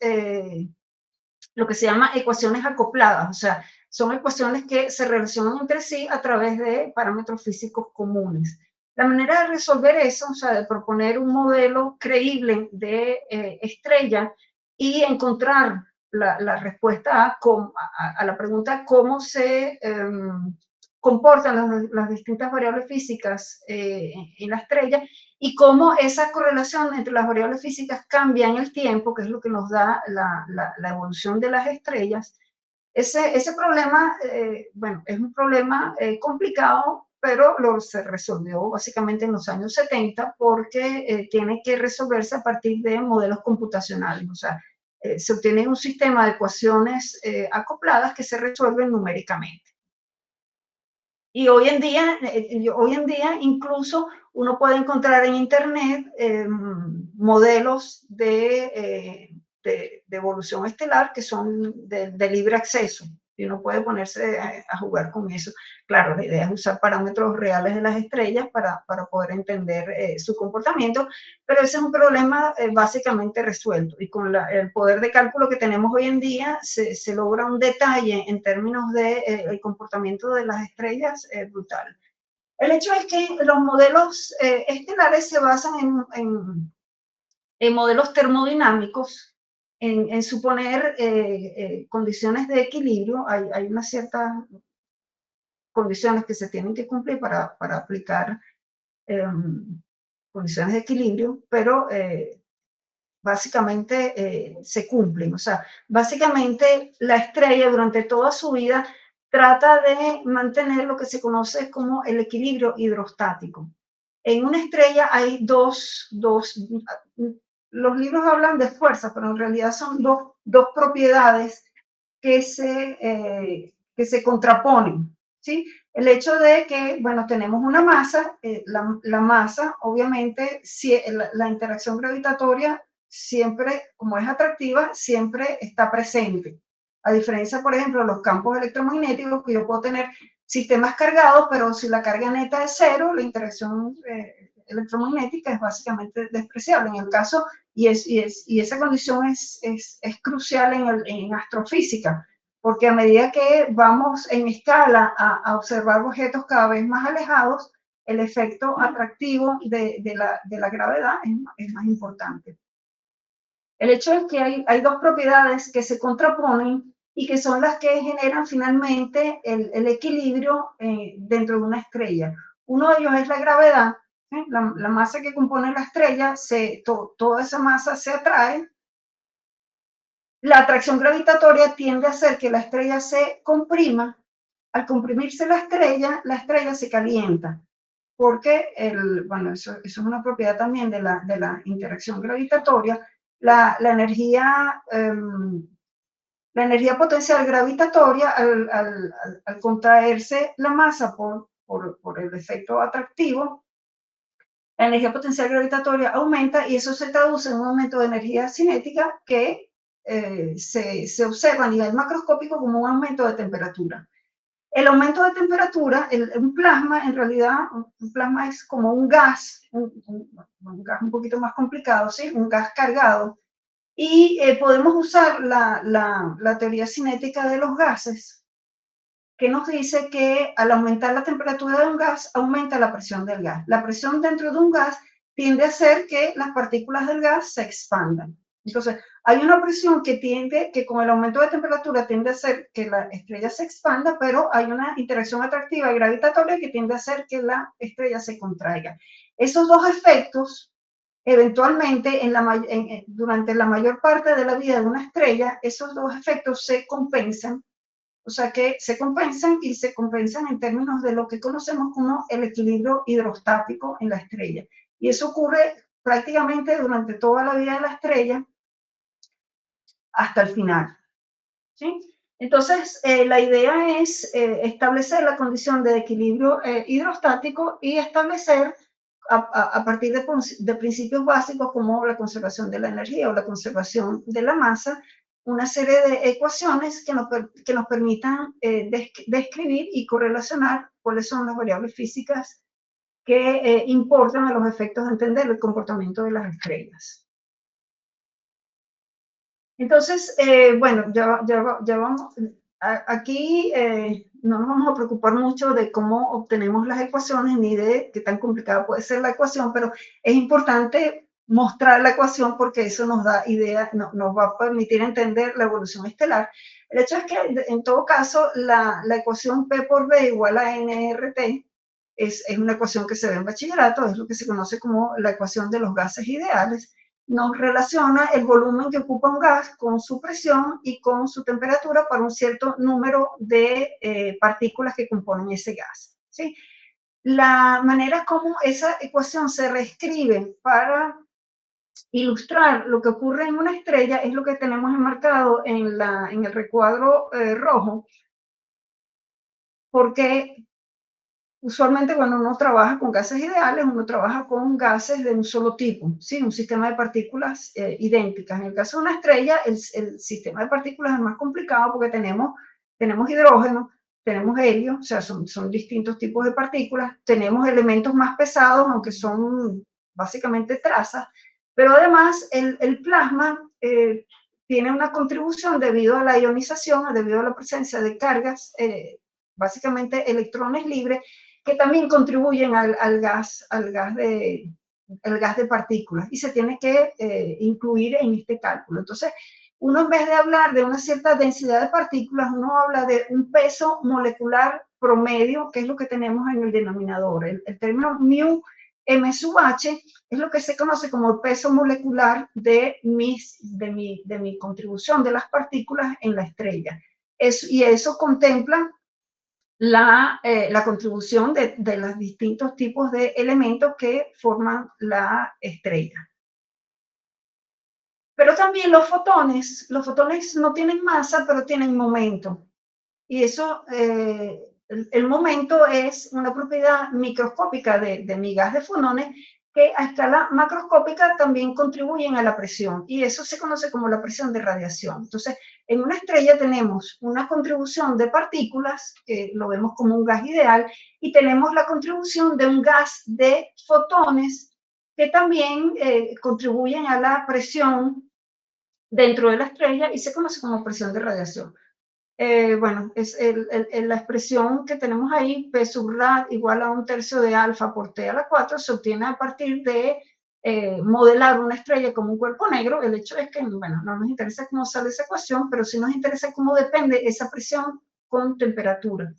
lo que se llama ecuaciones acopladas, o sea, son ecuaciones que se relacionan entre sí a través de parámetros físicos comunes. La manera de resolver eso, o sea, de proponer un modelo creíble de estrella y encontrar la respuesta a la pregunta cómo se comportan las distintas variables físicas en la estrella, y cómo esa correlación entre las variables físicas cambia en el tiempo, que es lo que nos da la evolución de las estrellas. Ese problema, bueno, es un problema complicado, pero se resolvió básicamente en los años 70 porque tiene que resolverse a partir de modelos computacionales. O sea, se obtiene un sistema de ecuaciones acopladas que se resuelven numéricamente. Y hoy en día incluso uno puede encontrar en Internet modelos de evolución estelar que son de libre acceso, y uno puede ponerse a jugar con eso. Claro, la idea es usar parámetros reales de las estrellas para poder entender su comportamiento, pero ese es un problema básicamente resuelto, y con el poder de cálculo que tenemos hoy en día se logra un detalle en términos del comportamiento de las estrellas brutal. El hecho es que los modelos estelares se basan en modelos termodinámicos, en suponer condiciones de equilibrio. Hay unas ciertas condiciones que se tienen que cumplir para aplicar eh, condiciones de equilibrio, pero básicamente se cumplen. O sea, básicamente la estrella durante toda su vida trata de mantener lo que se conoce como el equilibrio hidrostático. En una estrella hay los libros hablan de fuerza, pero en realidad son dos propiedades que se contraponen, ¿sí? El hecho de que, bueno, tenemos una masa, la masa, obviamente, si, la interacción gravitatoria siempre, como es atractiva, siempre está presente. A diferencia, por ejemplo, de los campos electromagnéticos, que yo puedo tener sistemas cargados, pero si la carga neta es cero, la interacción electromagnética es básicamente despreciable. En el caso, y esa condición es crucial en astrofísica, porque a medida que vamos en escala a observar objetos cada vez más alejados, el efecto atractivo de la gravedad es más importante. El hecho es que hay dos propiedades que se contraponen y que son las que generan finalmente el equilibrio dentro de una estrella. Uno de ellos es la gravedad, la masa que compone la estrella, toda esa masa se atrae. La atracción gravitatoria tiende a hacer que la estrella se comprima. Al comprimirse la estrella se calienta, porque bueno, eso es una propiedad también de la interacción gravitatoria. La energía La energía potencial gravitatoria, al contraerse la masa por el efecto atractivo, la energía potencial gravitatoria aumenta y eso se traduce en un aumento de energía cinética que se observa a nivel macroscópico como un aumento de temperatura. El aumento de temperatura, un plasma, en realidad, un plasma es como un gas, un gas un poquito más complicado, ¿sí? Un gas cargado. Y podemos usar la teoría cinética de los gases, que nos dice que al aumentar la temperatura de un gas, aumenta la presión del gas. La presión dentro de un gas tiende a hacer que las partículas del gas se expandan. Entonces, hay una presión que con el aumento de temperatura tiende a hacer que la estrella se expanda, pero hay una interacción atractiva y gravitatoria que tiende a hacer que la estrella se contraiga. Esos dos efectos, eventualmente, durante la mayor parte de la vida de una estrella, esos dos efectos se compensan. O sea que se compensan y se compensan en términos de lo que conocemos como el equilibrio hidrostático en la estrella. Y eso ocurre prácticamente durante toda la vida de la estrella hasta el final. ¿Sí? Entonces, la idea es establecer la condición de equilibrio hidrostático y establecer a partir de principios básicos como la conservación de la energía o la conservación de la masa, una serie de ecuaciones que nos permitan describir y correlacionar cuáles son las variables físicas que importan a los efectos de entender el comportamiento de las estrellas. Entonces, bueno, ya vamos, aquí no nos vamos a preocupar mucho de cómo obtenemos las ecuaciones ni de qué tan complicada puede ser la ecuación, pero es importante mostrar la ecuación porque eso nos da idea, nos va a permitir entender la evolución estelar. El hecho es que en todo caso la ecuación P por B igual a nRT es una ecuación que se ve en bachillerato, es lo que se conoce como la ecuación de los gases ideales. Nos relaciona el volumen que ocupa un gas con su presión y con su temperatura para un cierto número de partículas que componen ese gas, ¿sí? La manera como esa ecuación se reescribe para ilustrar lo que ocurre en una estrella es lo que tenemos enmarcado en el recuadro rojo, porque usualmente cuando uno trabaja con gases ideales, uno trabaja con gases de un solo tipo, ¿sí? Un sistema de partículas idénticas. En el caso de una estrella, el sistema de partículas es más complicado porque tenemos hidrógeno, tenemos helio, o sea, son distintos tipos de partículas, tenemos elementos más pesados, aunque son básicamente trazas, pero además el plasma tiene una contribución debido a la ionización, debido a la presencia de cargas, básicamente electrones libres, que también contribuyen al gas de partículas y se tiene que incluir en este cálculo. Entonces, uno en vez de hablar de una cierta densidad de partículas, uno habla de un peso molecular promedio, que es lo que tenemos en el denominador. El término mu m sub h es lo que se conoce como el peso molecular de mi contribución de las partículas en la estrella. Y eso contempla la contribución de los distintos tipos de elementos que forman la estrella. Pero también los fotones no tienen masa, pero tienen momento. Y eso, el momento es una propiedad microscópica de mi gas de fotones que a escala macroscópica también contribuyen a la presión, y eso se conoce como la presión de radiación. Entonces, en una estrella tenemos una contribución de partículas, que lo vemos como un gas ideal, y tenemos la contribución de un gas de fotones, que también contribuyen a la presión dentro de la estrella, y se conoce como presión de radiación. Bueno, es la expresión que tenemos ahí, P sub rad igual a 1/3 de alfa por T a la 4, se obtiene a partir de modelar una estrella como un cuerpo negro. El hecho es que, bueno, no nos interesa cómo sale esa ecuación, pero sí nos interesa cómo depende esa presión con temperatura,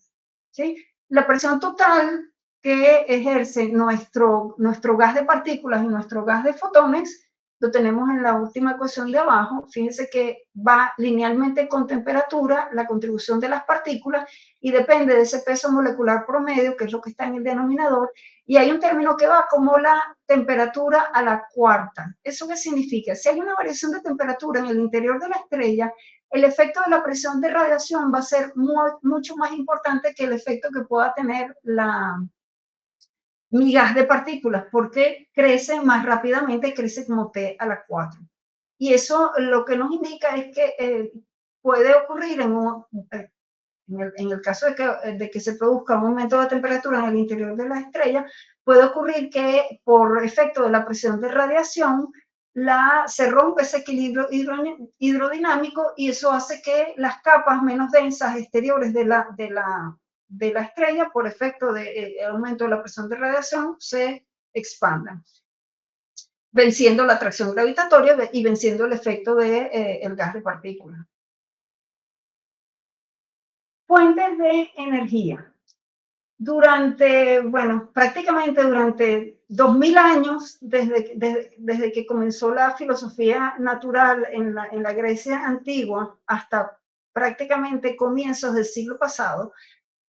¿sí? La presión total que ejerce nuestro gas de partículas y nuestro gas de fotones lo tenemos en la última ecuación de abajo. Fíjense que va linealmente con temperatura, la contribución de las partículas, y depende de ese peso molecular promedio, que es lo que está en el denominador, y hay un término que va como la temperatura a la cuarta. ¿Eso qué significa? Si hay una variación de temperatura en el interior de la estrella, el efecto de la presión de radiación va a ser mucho más importante que el efecto que pueda tener mi gas de partículas, porque crece más rápidamente, crece como T a la 4. Y eso lo que nos indica es que puede ocurrir en el caso de que se produzca un aumento de temperatura en el interior de la estrella, puede ocurrir que por efecto de la presión de radiación se rompe ese equilibrio hidrodinámico y eso hace que las capas menos densas exteriores de la estrella, por efecto del aumento de la presión de radiación, se expandan, venciendo la atracción gravitatoria y venciendo el efecto del gas de partículas. Fuentes de energía. Prácticamente durante 2000 años, desde que comenzó la filosofía natural en la Grecia antigua hasta prácticamente comienzos del siglo pasado,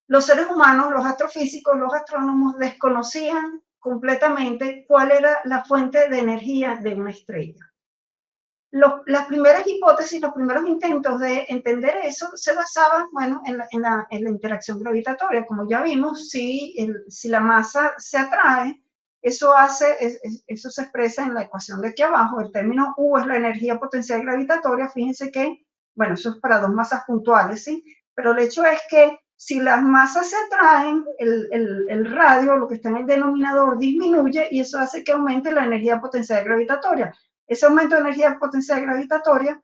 los seres humanos, los astrofísicos, los astrónomos desconocían completamente cuál era la fuente de energía de una estrella. Las primeras hipótesis, los primeros intentos de entender eso se basaban, en la interacción gravitatoria. Como ya vimos, si la masa se atrae, eso se expresa en la ecuación de aquí abajo. El término U es la energía potencial gravitatoria. Fíjense que, eso es para dos masas puntuales, ¿sí? Pero el hecho es que si las masas se atraen, el radio, lo que está en el denominador, disminuye y eso hace que aumente la energía potencial gravitatoria. Ese aumento de energía potencial gravitatoria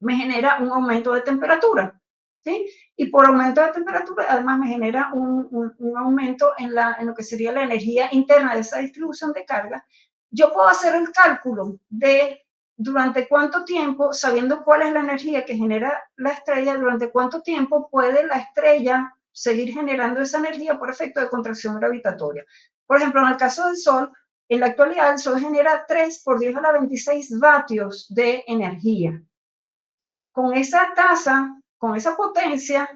me genera un aumento de temperatura, ¿sí? Y por aumento de temperatura, además me genera un aumento en lo que sería la energía interna de esa distribución de carga. Yo puedo hacer el cálculo de durante cuánto tiempo, sabiendo cuál es la energía que genera la estrella, durante cuánto tiempo puede la estrella seguir generando esa energía por efecto de contracción gravitatoria. Por ejemplo, en el caso del Sol, en la actualidad el Sol genera 3 por 10 a la 26 vatios de energía. Con esa tasa, con esa potencia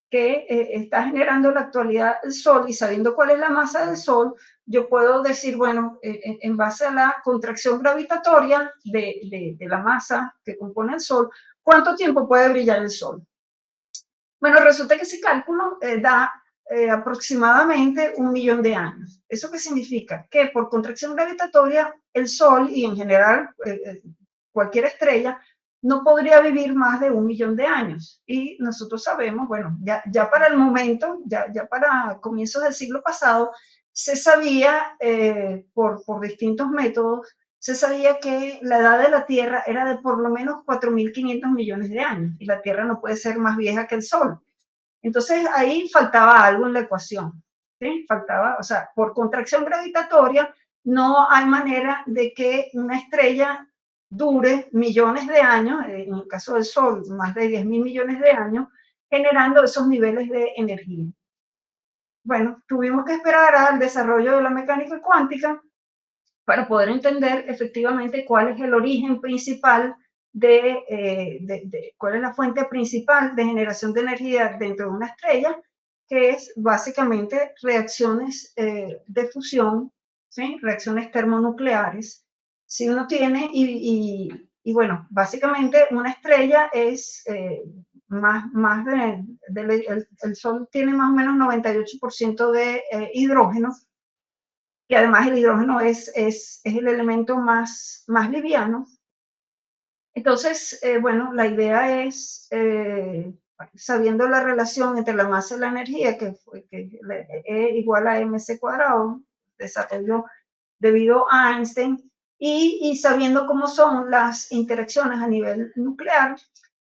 que está generando en la actualidad el Sol y sabiendo cuál es la masa del Sol, yo puedo decir, en base a la contracción gravitatoria de la masa que compone el Sol, ¿cuánto tiempo puede brillar el Sol? Bueno, resulta que ese cálculo da aproximadamente 1 millón de años. ¿Eso qué significa? Que por contracción gravitatoria el Sol y en general cualquier estrella no podría vivir más de 1 millón de años. Y nosotros sabemos, ya para el momento, ya para comienzos del siglo pasado, se sabía por distintos métodos, se sabía que la edad de la Tierra era de por lo menos 4.500 millones de años y la Tierra no puede ser más vieja que el Sol. Entonces ahí faltaba algo en la ecuación, ¿sí? Faltaba, o sea, por contracción gravitatoria no hay manera de que una estrella dure millones de años, en el caso del Sol, más de 10.000 millones de años, generando esos niveles de energía. Bueno, tuvimos que esperar al desarrollo de la mecánica cuántica para poder entender efectivamente cuál es el origen principal cuál es la fuente principal de generación de energía dentro de una estrella, que es básicamente reacciones de fusión, ¿sí? Reacciones termonucleares. Si uno tiene, básicamente una estrella es el Sol tiene más o menos 98% de hidrógeno, y además el hidrógeno es el elemento más liviano. Entonces, la idea es, sabiendo la relación entre la masa y la energía, que E igual a mc cuadrado, desarrolló debido a Einstein, y sabiendo cómo son las interacciones a nivel nuclear,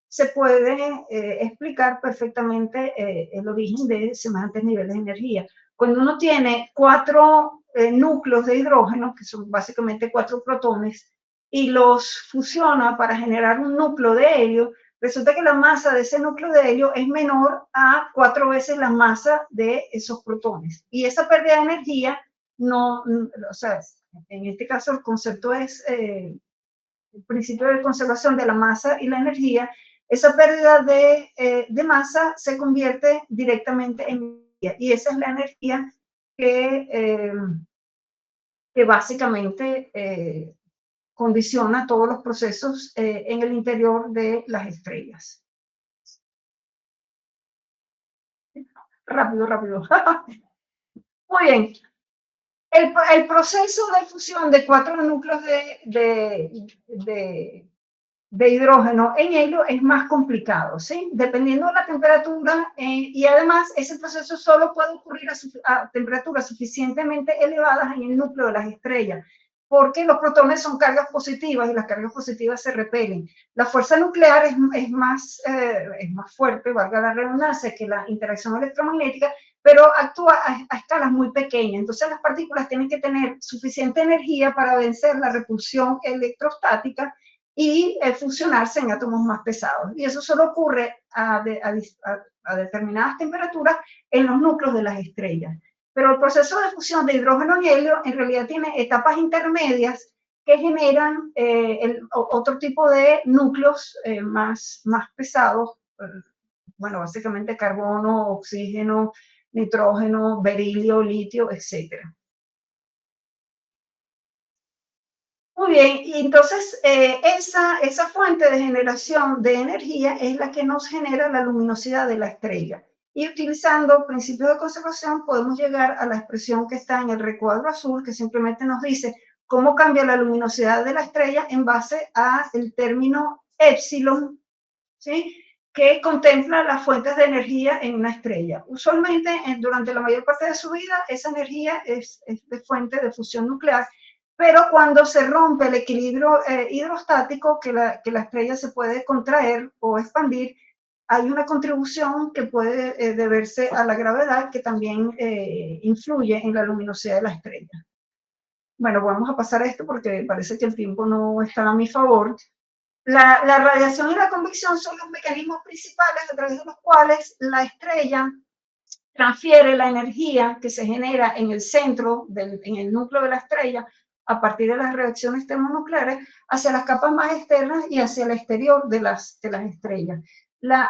se puede explicar perfectamente el origen de semejantes niveles de energía. Cuando uno tiene 4 núcleos de hidrógeno, que son básicamente 4 protones, y los fusiona para generar un núcleo de helio, resulta que la masa de ese núcleo de helio es menor a 4 veces la masa de esos protones. Y esa pérdida de energía o sea, en este caso el concepto es el principio de conservación de la masa y la energía. Esa pérdida de masa se convierte directamente en energía, y esa es la energía que básicamente condiciona todos los procesos en el interior de las estrellas. Rápido, rápido. Muy bien. El proceso de fusión de 4 núcleos de hidrógeno en helio es más complicado, ¿sí? Dependiendo de la temperatura, y además ese proceso solo puede ocurrir a temperaturas suficientemente elevadas en el núcleo de las estrellas, porque los protones son cargas positivas y las cargas positivas se repelen. La fuerza nuclear es más fuerte, valga la redundancia, que la interacción electromagnética, pero actúa a escalas muy pequeñas. Entonces las partículas tienen que tener suficiente energía para vencer la repulsión electrostática y fusionarse en átomos más pesados. Y eso solo ocurre a determinadas temperaturas en los núcleos de las estrellas. Pero el proceso de fusión de hidrógeno y helio en realidad tiene etapas intermedias que generan otro tipo de núcleos más pesados, bueno, básicamente carbono, oxígeno, nitrógeno, berilio, litio, etcétera. Muy bien, y entonces esa fuente de generación de energía es la que nos genera la luminosidad de la estrella. Y utilizando principios de conservación podemos llegar a la expresión que está en el recuadro azul, que simplemente nos dice cómo cambia la luminosidad de la estrella en base al término épsilon, ¿sí? Que contempla las fuentes de energía en una estrella. Usualmente, durante la mayor parte de su vida, esa energía es de fuente de fusión nuclear, pero cuando se rompe el equilibrio hidrostático, que la estrella se puede contraer o expandir, hay una contribución que puede deberse a la gravedad, que también influye en la luminosidad de la estrella. Bueno, vamos a pasar a esto porque parece que el tiempo no está a mi favor. La radiación y la convección son los mecanismos principales a través de los cuales la estrella transfiere la energía que se genera en el centro, en el núcleo de la estrella, a partir de las reacciones termonucleares, hacia las capas más externas y hacia el exterior de las estrellas.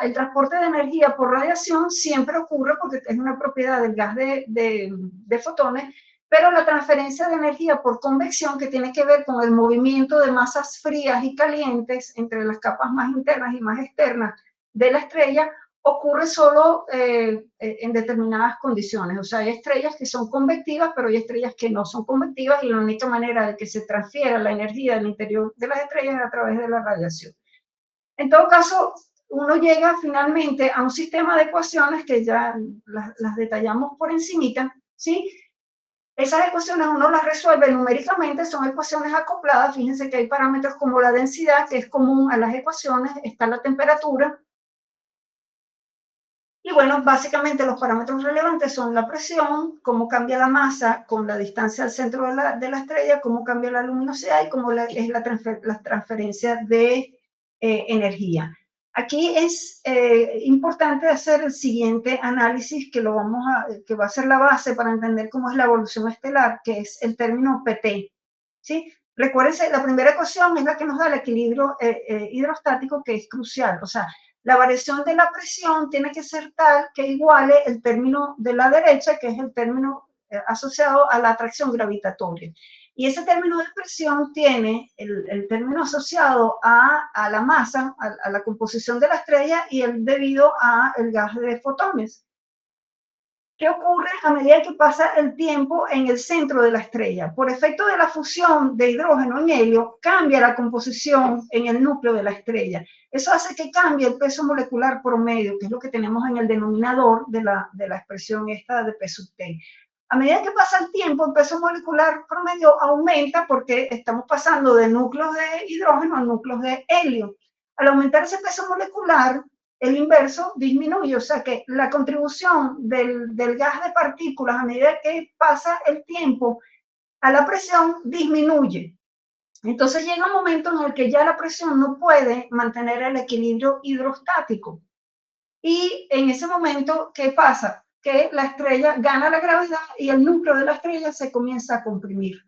El transporte de energía por radiación siempre ocurre porque es una propiedad del gas de fotones, pero la transferencia de energía por convección, que tiene que ver con el movimiento de masas frías y calientes entre las capas más internas y más externas de la estrella, ocurre solo en determinadas condiciones. O sea, hay estrellas que son convectivas, pero hay estrellas que no son convectivas, y la única manera de que se transfiera la energía del interior de las estrellas es a través de la radiación. En todo caso, uno llega finalmente a un sistema de ecuaciones que ya las detallamos por encimita, ¿sí? Esas ecuaciones uno las resuelve numéricamente, son ecuaciones acopladas. Fíjense que hay parámetros como la densidad, que es común a las ecuaciones, está la temperatura. Y bueno, básicamente los parámetros relevantes son la presión, cómo cambia la masa con la distancia al centro de la estrella, cómo cambia la luminosidad y cómo es la transferencia de energía. Aquí es importante hacer el siguiente análisis, que va a ser la base para entender cómo es la evolución estelar, que es el término PT, ¿sí? Recuérdense, la primera ecuación es la que nos da el equilibrio hidrostático, que es crucial. O sea, la variación de la presión tiene que ser tal que iguale el término de la derecha, que es el término asociado a la atracción gravitatoria. Y ese término de presión tiene el término asociado a la masa, a la composición de la estrella, y el debido al gas de fotones. ¿Qué ocurre a medida que pasa el tiempo en el centro de la estrella? Por efecto de la fusión de hidrógeno en helio, cambia la composición en el núcleo de la estrella. Eso hace que cambie el peso molecular promedio, que es lo que tenemos en el denominador de la expresión esta de P sub T. A medida que pasa el tiempo, el peso molecular promedio aumenta porque estamos pasando de núcleos de hidrógeno a núcleos de helio. Al aumentar ese peso molecular, el inverso disminuye, o sea que la contribución del gas de partículas a medida que pasa el tiempo a la presión disminuye. Entonces llega un momento en el que ya la presión no puede mantener el equilibrio hidrostático. Y en ese momento, ¿qué pasa? Que la estrella gana la gravedad y el núcleo de la estrella se comienza a comprimir.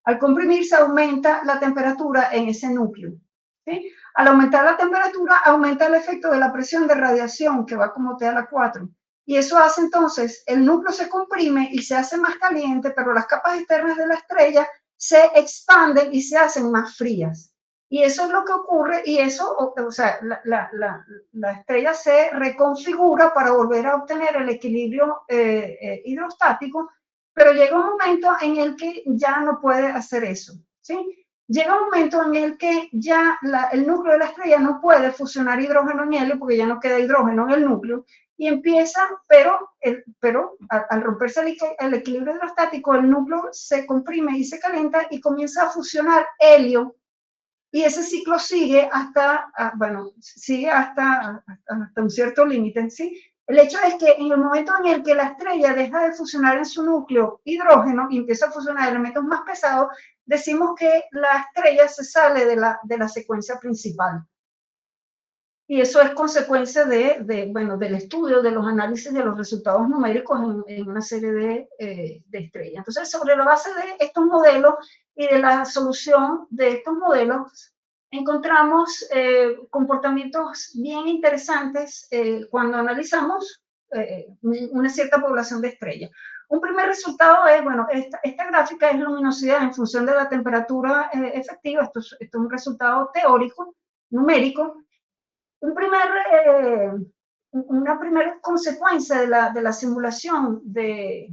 Al comprimirse aumenta la temperatura en ese núcleo, ¿sí? Al aumentar la temperatura, aumenta el efecto de la presión de radiación, que va como T a la 4. Y eso hace entonces, el núcleo se comprime y se hace más caliente, pero las capas externas de la estrella se expanden y se hacen más frías. Y eso es lo que ocurre, y eso, o sea, la estrella se reconfigura para volver a obtener el equilibrio hidrostático, pero llega un momento en el que ya no puede hacer eso, ¿sí? Llega un momento en el que ya el núcleo de la estrella no puede fusionar hidrógeno en helio porque ya no queda hidrógeno en el núcleo, y empieza, pero al romperse el equilibrio hidrostático, el núcleo se comprime y se calienta y comienza a fusionar helio. Y ese ciclo sigue hasta, bueno, sigue hasta un cierto límite, ¿sí? El hecho es que en el momento en el que la estrella deja de fusionar en su núcleo hidrógeno y empieza a fusionar elementos más pesados, decimos que la estrella se sale de la secuencia principal. Y eso es consecuencia bueno, del estudio, de los análisis de los resultados numéricos en una serie de estrellas. Entonces, sobre la base de estos modelos y de la solución de estos modelos, encontramos comportamientos bien interesantes cuando analizamos una cierta población de estrellas. Un primer resultado es, bueno, esta gráfica es luminosidad en función de la temperatura efectiva. Esto es un resultado teórico, numérico. Una primera consecuencia de la simulación del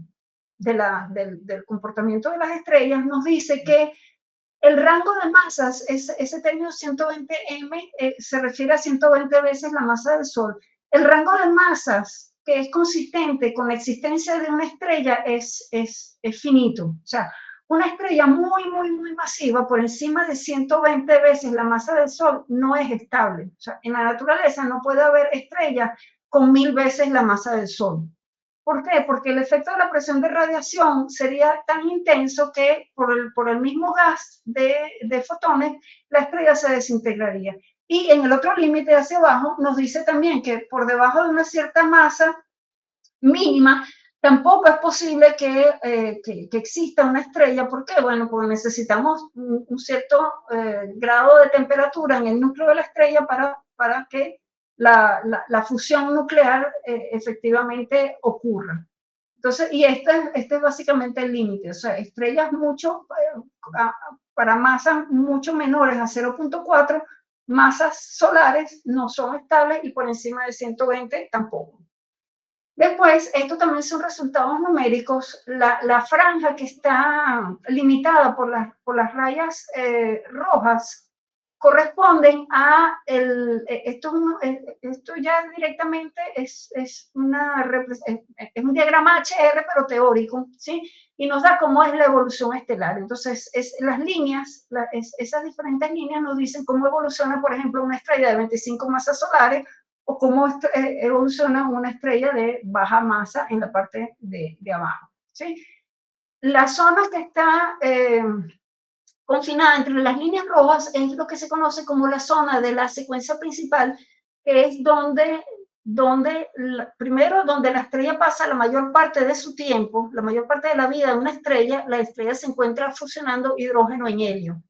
comportamiento de las estrellas nos dice que el rango de masas, ese término 120M, se refiere a 120 veces la masa del Sol. El rango de masas que es consistente con la existencia de una estrella es finito. O sea, una estrella muy masiva, por encima de 120 veces la masa del Sol, no es estable. O sea, en la naturaleza no puede haber estrellas con 1000 veces la masa del Sol. ¿Por qué? Porque el efecto de la presión de radiación sería tan intenso que por el mismo gas de fotones, la estrella se desintegraría. Y en el otro límite hacia abajo nos dice también que por debajo de una cierta masa mínima, tampoco es posible que exista una estrella. ¿Por qué? Bueno, porque necesitamos un cierto grado de temperatura en el núcleo de la estrella para que la fusión nuclear efectivamente ocurra. Entonces, y este es básicamente el límite. O sea, estrellas para masas mucho menores a 0.4, masas solares no son estables y por encima de 120 tampoco. Después, esto también son resultados numéricos. La franja que está limitada por las rayas rojas corresponden a esto ya directamente es un diagrama HR, pero teórico, ¿sí? Y nos da cómo es la evolución estelar. Entonces, las líneas, esas diferentes líneas nos dicen cómo evoluciona, por ejemplo, una estrella de 25 masas solares o cómo evoluciona una estrella de baja masa en la parte de abajo, ¿sí? La zona que está confinada entre las líneas rojas es lo que se conoce como la zona de la secuencia principal, que es primero, donde la estrella pasa la mayor parte de su tiempo, la mayor parte de la vida de una estrella, la estrella se encuentra fusionando hidrógeno en helio.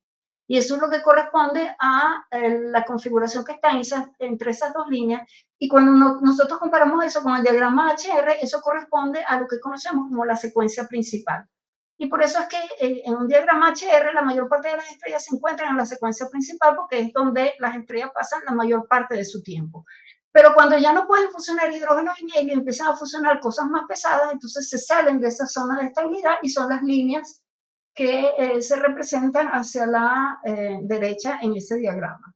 Y eso es lo que corresponde a la configuración que está entre esas dos líneas. Y cuando nosotros comparamos eso con el diagrama HR, eso corresponde a lo que conocemos como la secuencia principal. Y por eso es que en un diagrama HR la mayor parte de las estrellas se encuentran en la secuencia principal porque es donde las estrellas pasan la mayor parte de su tiempo. Pero cuando ya no pueden fusionar hidrógeno en helio y empiezan a fusionar cosas más pesadas, entonces se salen de esa zona de estabilidad y son las líneas que se representan hacia la derecha en ese diagrama.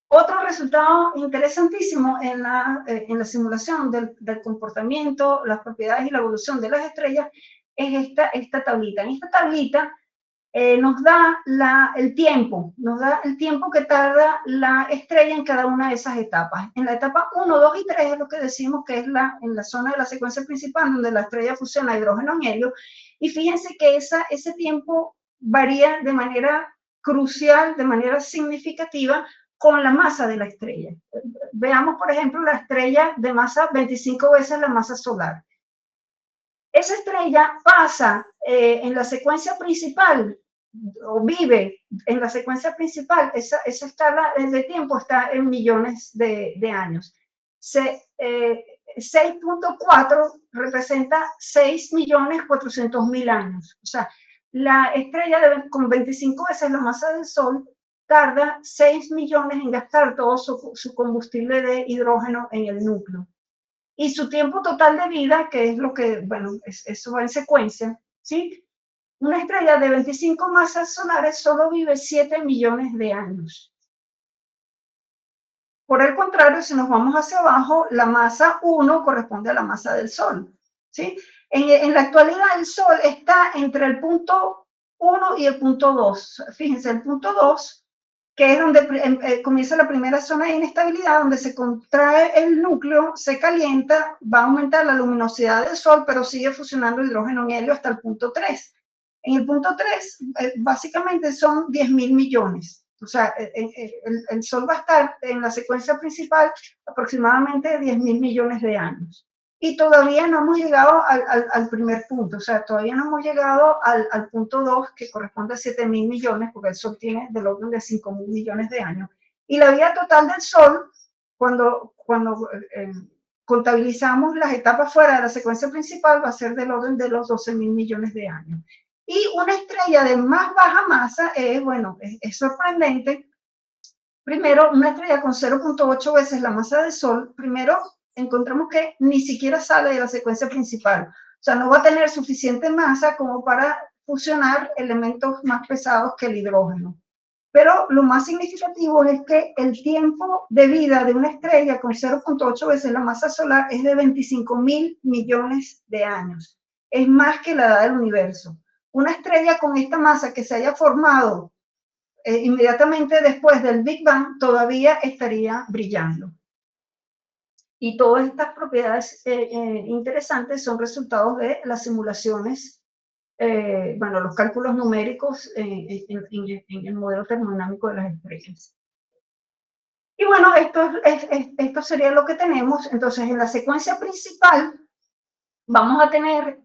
Otro resultado interesantísimo en la simulación del comportamiento, las propiedades y la evolución de las estrellas es esta tablita. En esta tablita nos da el tiempo que tarda la estrella en cada una de esas etapas. En la etapa 1, 2 y 3 es lo que decimos que es en la zona de la secuencia principal donde la estrella fusiona hidrógeno en helio. Y fíjense que ese tiempo varía de manera crucial, de manera significativa, con la masa de la estrella. Veamos, por ejemplo, la estrella de masa 25 veces la masa solar. Esa estrella pasa en la secuencia principal, o vive en la secuencia principal, esa escala de tiempo está en millones de años. 6.4 representa 6.400.000 años. O sea, la estrella con 25 veces la masa del Sol tarda 6 millones en gastar todo su combustible de hidrógeno en el núcleo. Y su tiempo total de vida, que es lo que, bueno, eso va en secuencia, ¿sí? Una estrella de 25 masas solares solo vive 7 millones de años. Por el contrario, si nos vamos hacia abajo, la masa 1 corresponde a la masa del Sol, ¿sí? En la actualidad el Sol está entre el punto 1 y el punto 2. Fíjense, el punto 2, que es donde comienza la primera zona de inestabilidad, donde se contrae el núcleo, se calienta, va a aumentar la luminosidad del Sol, pero sigue fusionando hidrógeno en helio hasta el punto 3. En el punto 3, básicamente son 10.000 millones. O sea, el Sol va a estar en la secuencia principal aproximadamente 10.000 millones de años. Y todavía no hemos llegado al primer punto, o sea, todavía no hemos llegado al punto 2, que corresponde a 7.000 millones, porque el Sol tiene del orden de 5.000 millones de años. Y la vida total del Sol, cuando contabilizamos las etapas fuera de la secuencia principal, va a ser del orden de los 12.000 millones de años. Y una estrella de más baja masa bueno, es sorprendente. Primero, una estrella con 0.8 veces la masa del Sol, primero encontramos que ni siquiera sale de la secuencia principal. O sea, no va a tener suficiente masa como para fusionar elementos más pesados que el hidrógeno. Pero lo más significativo es que el tiempo de vida de una estrella con 0.8 veces la masa solar es de 25.000 millones de años. Es más que la edad del universo. Una estrella con esta masa que se haya formado inmediatamente después del Big Bang todavía estaría brillando. Y todas estas propiedades interesantes son resultados de las simulaciones, bueno, los cálculos numéricos en el modelo termodinámico de las estrellas. Y bueno, esto sería lo que tenemos. Entonces, en la secuencia principal vamos a tener,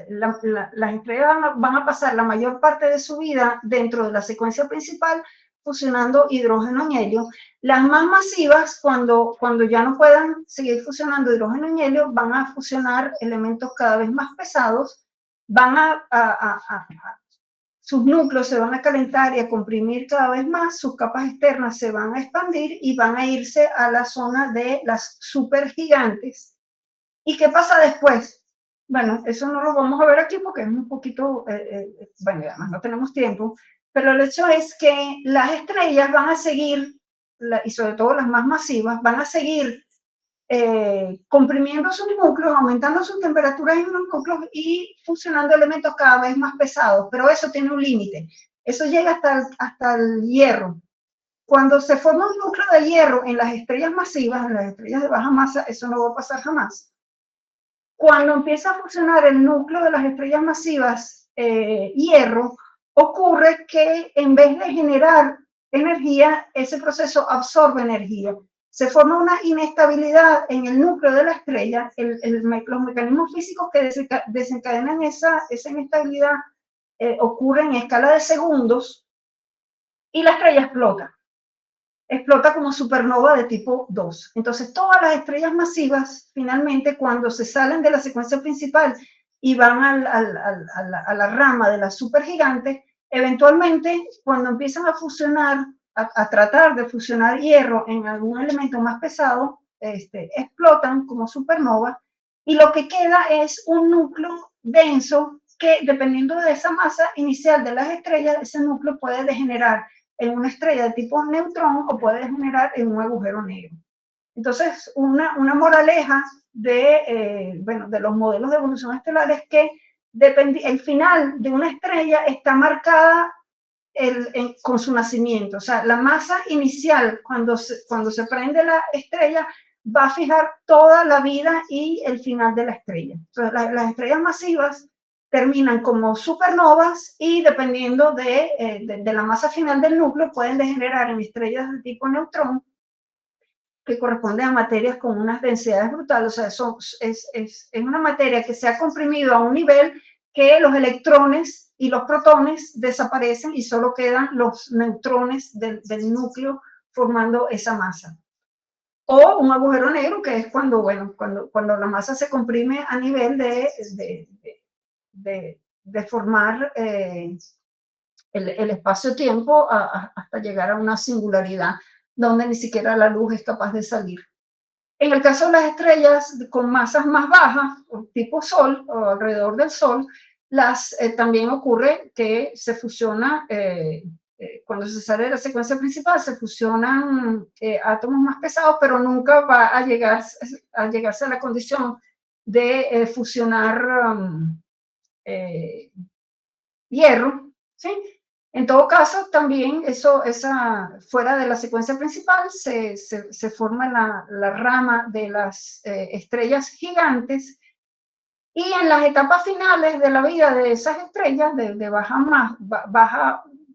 las estrellas van a pasar la mayor parte de su vida dentro de la secuencia principal, fusionando hidrógeno en helio. Las más masivas, cuando ya no puedan seguir fusionando hidrógeno en helio, van a fusionar elementos cada vez más pesados, sus núcleos se van a calentar y a comprimir cada vez más, sus capas externas se van a expandir y van a irse a la zona de las supergigantes. ¿Y qué pasa después? Bueno, eso no lo vamos a ver aquí porque es un poquito, bueno, además no tenemos tiempo, pero el hecho es que las estrellas van a seguir, y sobre todo las más masivas, van a seguir comprimiendo sus núcleos, aumentando su temperatura en los núcleos y fusionando elementos cada vez más pesados, pero eso tiene un límite. Eso llega hasta el hierro. Cuando se forma un núcleo de hierro en las estrellas masivas, en las estrellas de baja masa, eso no va a pasar jamás. Cuando empieza a fusionar el núcleo de las estrellas masivas hierro, ocurre que en vez de generar energía, ese proceso absorbe energía. Se forma una inestabilidad en el núcleo de la estrella. Los mecanismos físicos que desencadenan esa inestabilidad ocurren en escala de segundos y la estrella explota como supernova de tipo 2. Entonces, todas las estrellas masivas, finalmente, cuando se salen de la secuencia principal y van a la rama de las supergigantes, eventualmente, cuando empiezan a fusionar, a tratar de fusionar hierro en algún elemento más pesado, explotan como supernova, y lo que queda es un núcleo denso que, dependiendo de esa masa inicial de las estrellas, ese núcleo puede degenerar en una estrella de tipo neutrón o puede generar en un agujero negro. Entonces, una moraleja bueno, de los modelos de evolución estelar es que el final de una estrella está marcada con su nacimiento. O sea, la masa inicial, cuando se prende la estrella, va a fijar toda la vida y el final de la estrella. Entonces, las estrellas masivas terminan como supernovas y dependiendo de la masa final del núcleo pueden degenerar en estrellas de tipo neutrón, que corresponden a materias con unas densidades brutales. O sea, es una materia que se ha comprimido a un nivel que los electrones y los protones desaparecen y solo quedan los neutrones del núcleo formando esa masa. O un agujero negro, que es cuando, bueno, cuando la masa se comprime a nivel de formar el espacio-tiempo hasta llegar a una singularidad donde ni siquiera la luz es capaz de salir. En el caso de las estrellas con masas más bajas, tipo Sol o alrededor del Sol, también ocurre que se fusiona, cuando se sale de la secuencia principal, se fusionan átomos más pesados, pero nunca va a llegarse a la condición de fusionar hierro, ¿sí? En todo caso, también fuera de la secuencia principal se forma la rama de las estrellas gigantes, y en las etapas finales de la vida de esas estrellas de baja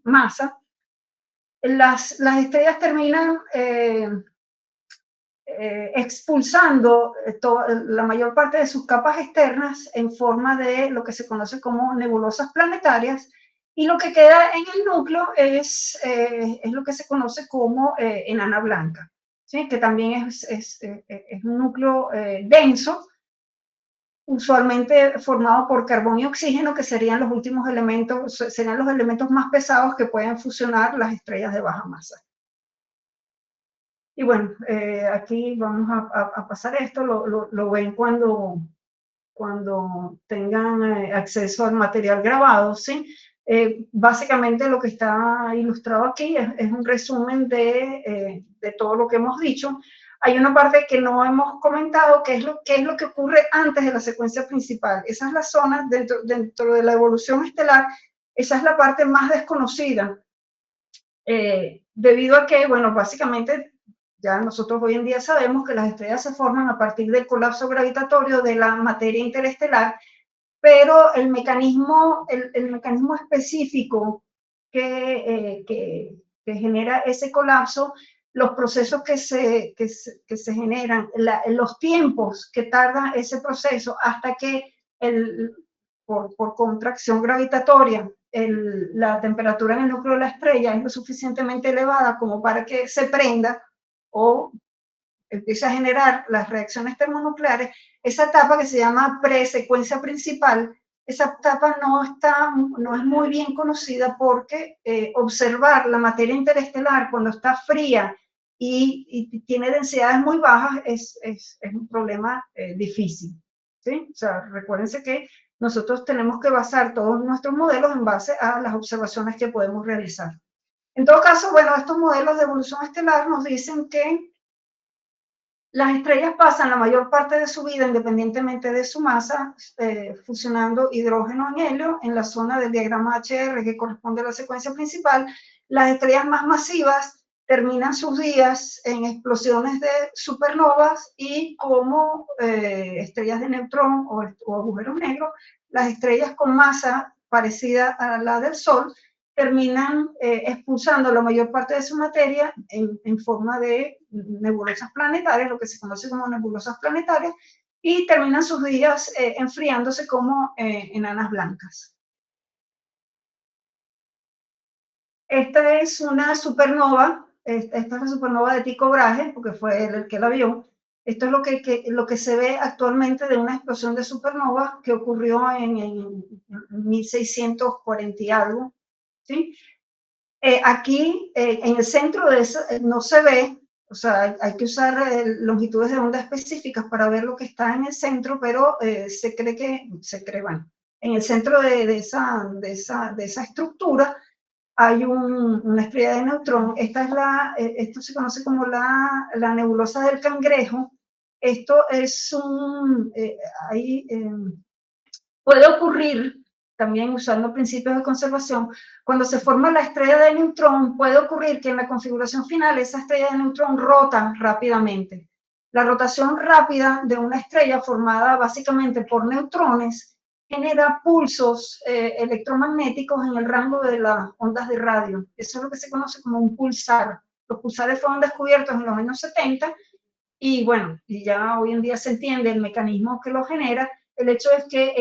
masa, las estrellas terminan expulsando la mayor parte de sus capas externas en forma de lo que se conoce como nebulosas planetarias, y lo que queda en el núcleo es lo que se conoce como enana blanca, ¿sí? Que también es un núcleo denso, usualmente formado por carbón y oxígeno, que serían los últimos elementos, serían los elementos más pesados que pueden fusionar las estrellas de baja masa. Y bueno, aquí vamos a pasar esto, lo ven cuando tengan acceso al material grabado, ¿sí? Básicamente lo que está ilustrado aquí es un resumen de todo lo que hemos dicho. Hay una parte que no hemos comentado, que es lo que ocurre antes de la secuencia principal. Esa es la zona dentro de la evolución estelar, esa es la parte más desconocida, debido a que, bueno, básicamente ya nosotros hoy en día sabemos que las estrellas se forman a partir del colapso gravitatorio de la materia interestelar, pero el mecanismo específico que genera ese colapso, los procesos que se generan, los tiempos que tarda ese proceso hasta que por contracción gravitatoria la temperatura en el núcleo de la estrella es lo suficientemente elevada como para que se prenda o empieza a generar las reacciones termonucleares. Esa etapa que se llama presecuencia principal, esa etapa no es muy bien conocida porque observar la materia interestelar cuando está fría y tiene densidades muy bajas es un problema difícil, ¿sí? O sea, recuérdense que nosotros tenemos que basar todos nuestros modelos en base a las observaciones que podemos realizar. En todo caso, bueno, estos modelos de evolución estelar nos dicen que las estrellas pasan la mayor parte de su vida, independientemente de su masa, fusionando hidrógeno en helio en la zona del diagrama HR que corresponde a la secuencia principal. Las estrellas más masivas terminan sus días en explosiones de supernovas, y como estrellas de neutrón o agujeros negros, las estrellas con masa parecida a la del Sol terminan expulsando la mayor parte de su materia en forma de nebulosas planetarias, lo que se conoce como nebulosas planetarias, y terminan sus días enfriándose como enanas blancas. Esta es una supernova, esta es la supernova de Tycho Brahe, porque fue el que la vio. Esto es lo que se ve actualmente de una explosión de supernova que ocurrió en 1640 y algo, ¿sí? Aquí, en el centro de eso, no se ve, o sea, hay que usar longitudes de onda específicas para ver lo que está en el centro, pero bueno, en el centro de esa estructura hay una estrella de neutrón. Esto se conoce como la nebulosa del Cangrejo. Esto es puede ocurrir también usando principios de conservación. Cuando se forma la estrella de neutrón, puede ocurrir que en la configuración final esa estrella de neutrón rota rápidamente. La rotación rápida de una estrella formada básicamente por neutrones genera pulsos electromagnéticos en el rango de las ondas de radio. Eso es lo que se conoce como un pulsar. Los pulsares fueron descubiertos en los años 70 y bueno, y ya hoy en día se entiende el mecanismo que lo genera. El hecho es que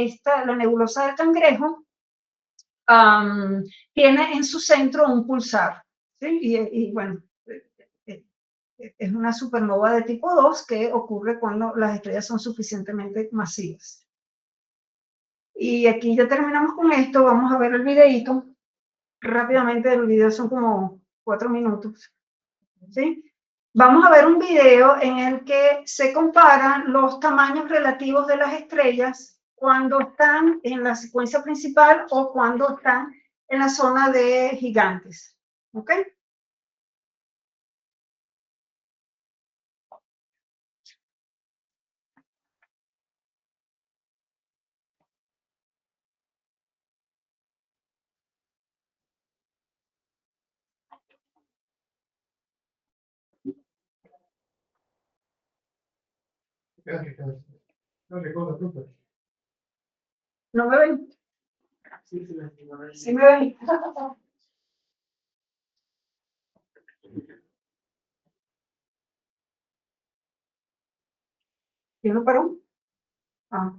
la nebulosa del Cangrejo tiene en su centro un pulsar, ¿sí? Y bueno, es una supernova de tipo 2 que ocurre cuando las estrellas son suficientemente masivas. Y aquí ya terminamos con esto, vamos a ver el videíto rápidamente, el video son como 4 minutos, ¿sí? Vamos a ver un video en el que se comparan los tamaños relativos de las estrellas cuando están en la secuencia principal o cuando están en la zona de gigantes, ¿ok? ¿No me ven? ¿Sí me ven? ¿Yo no paró? Ah.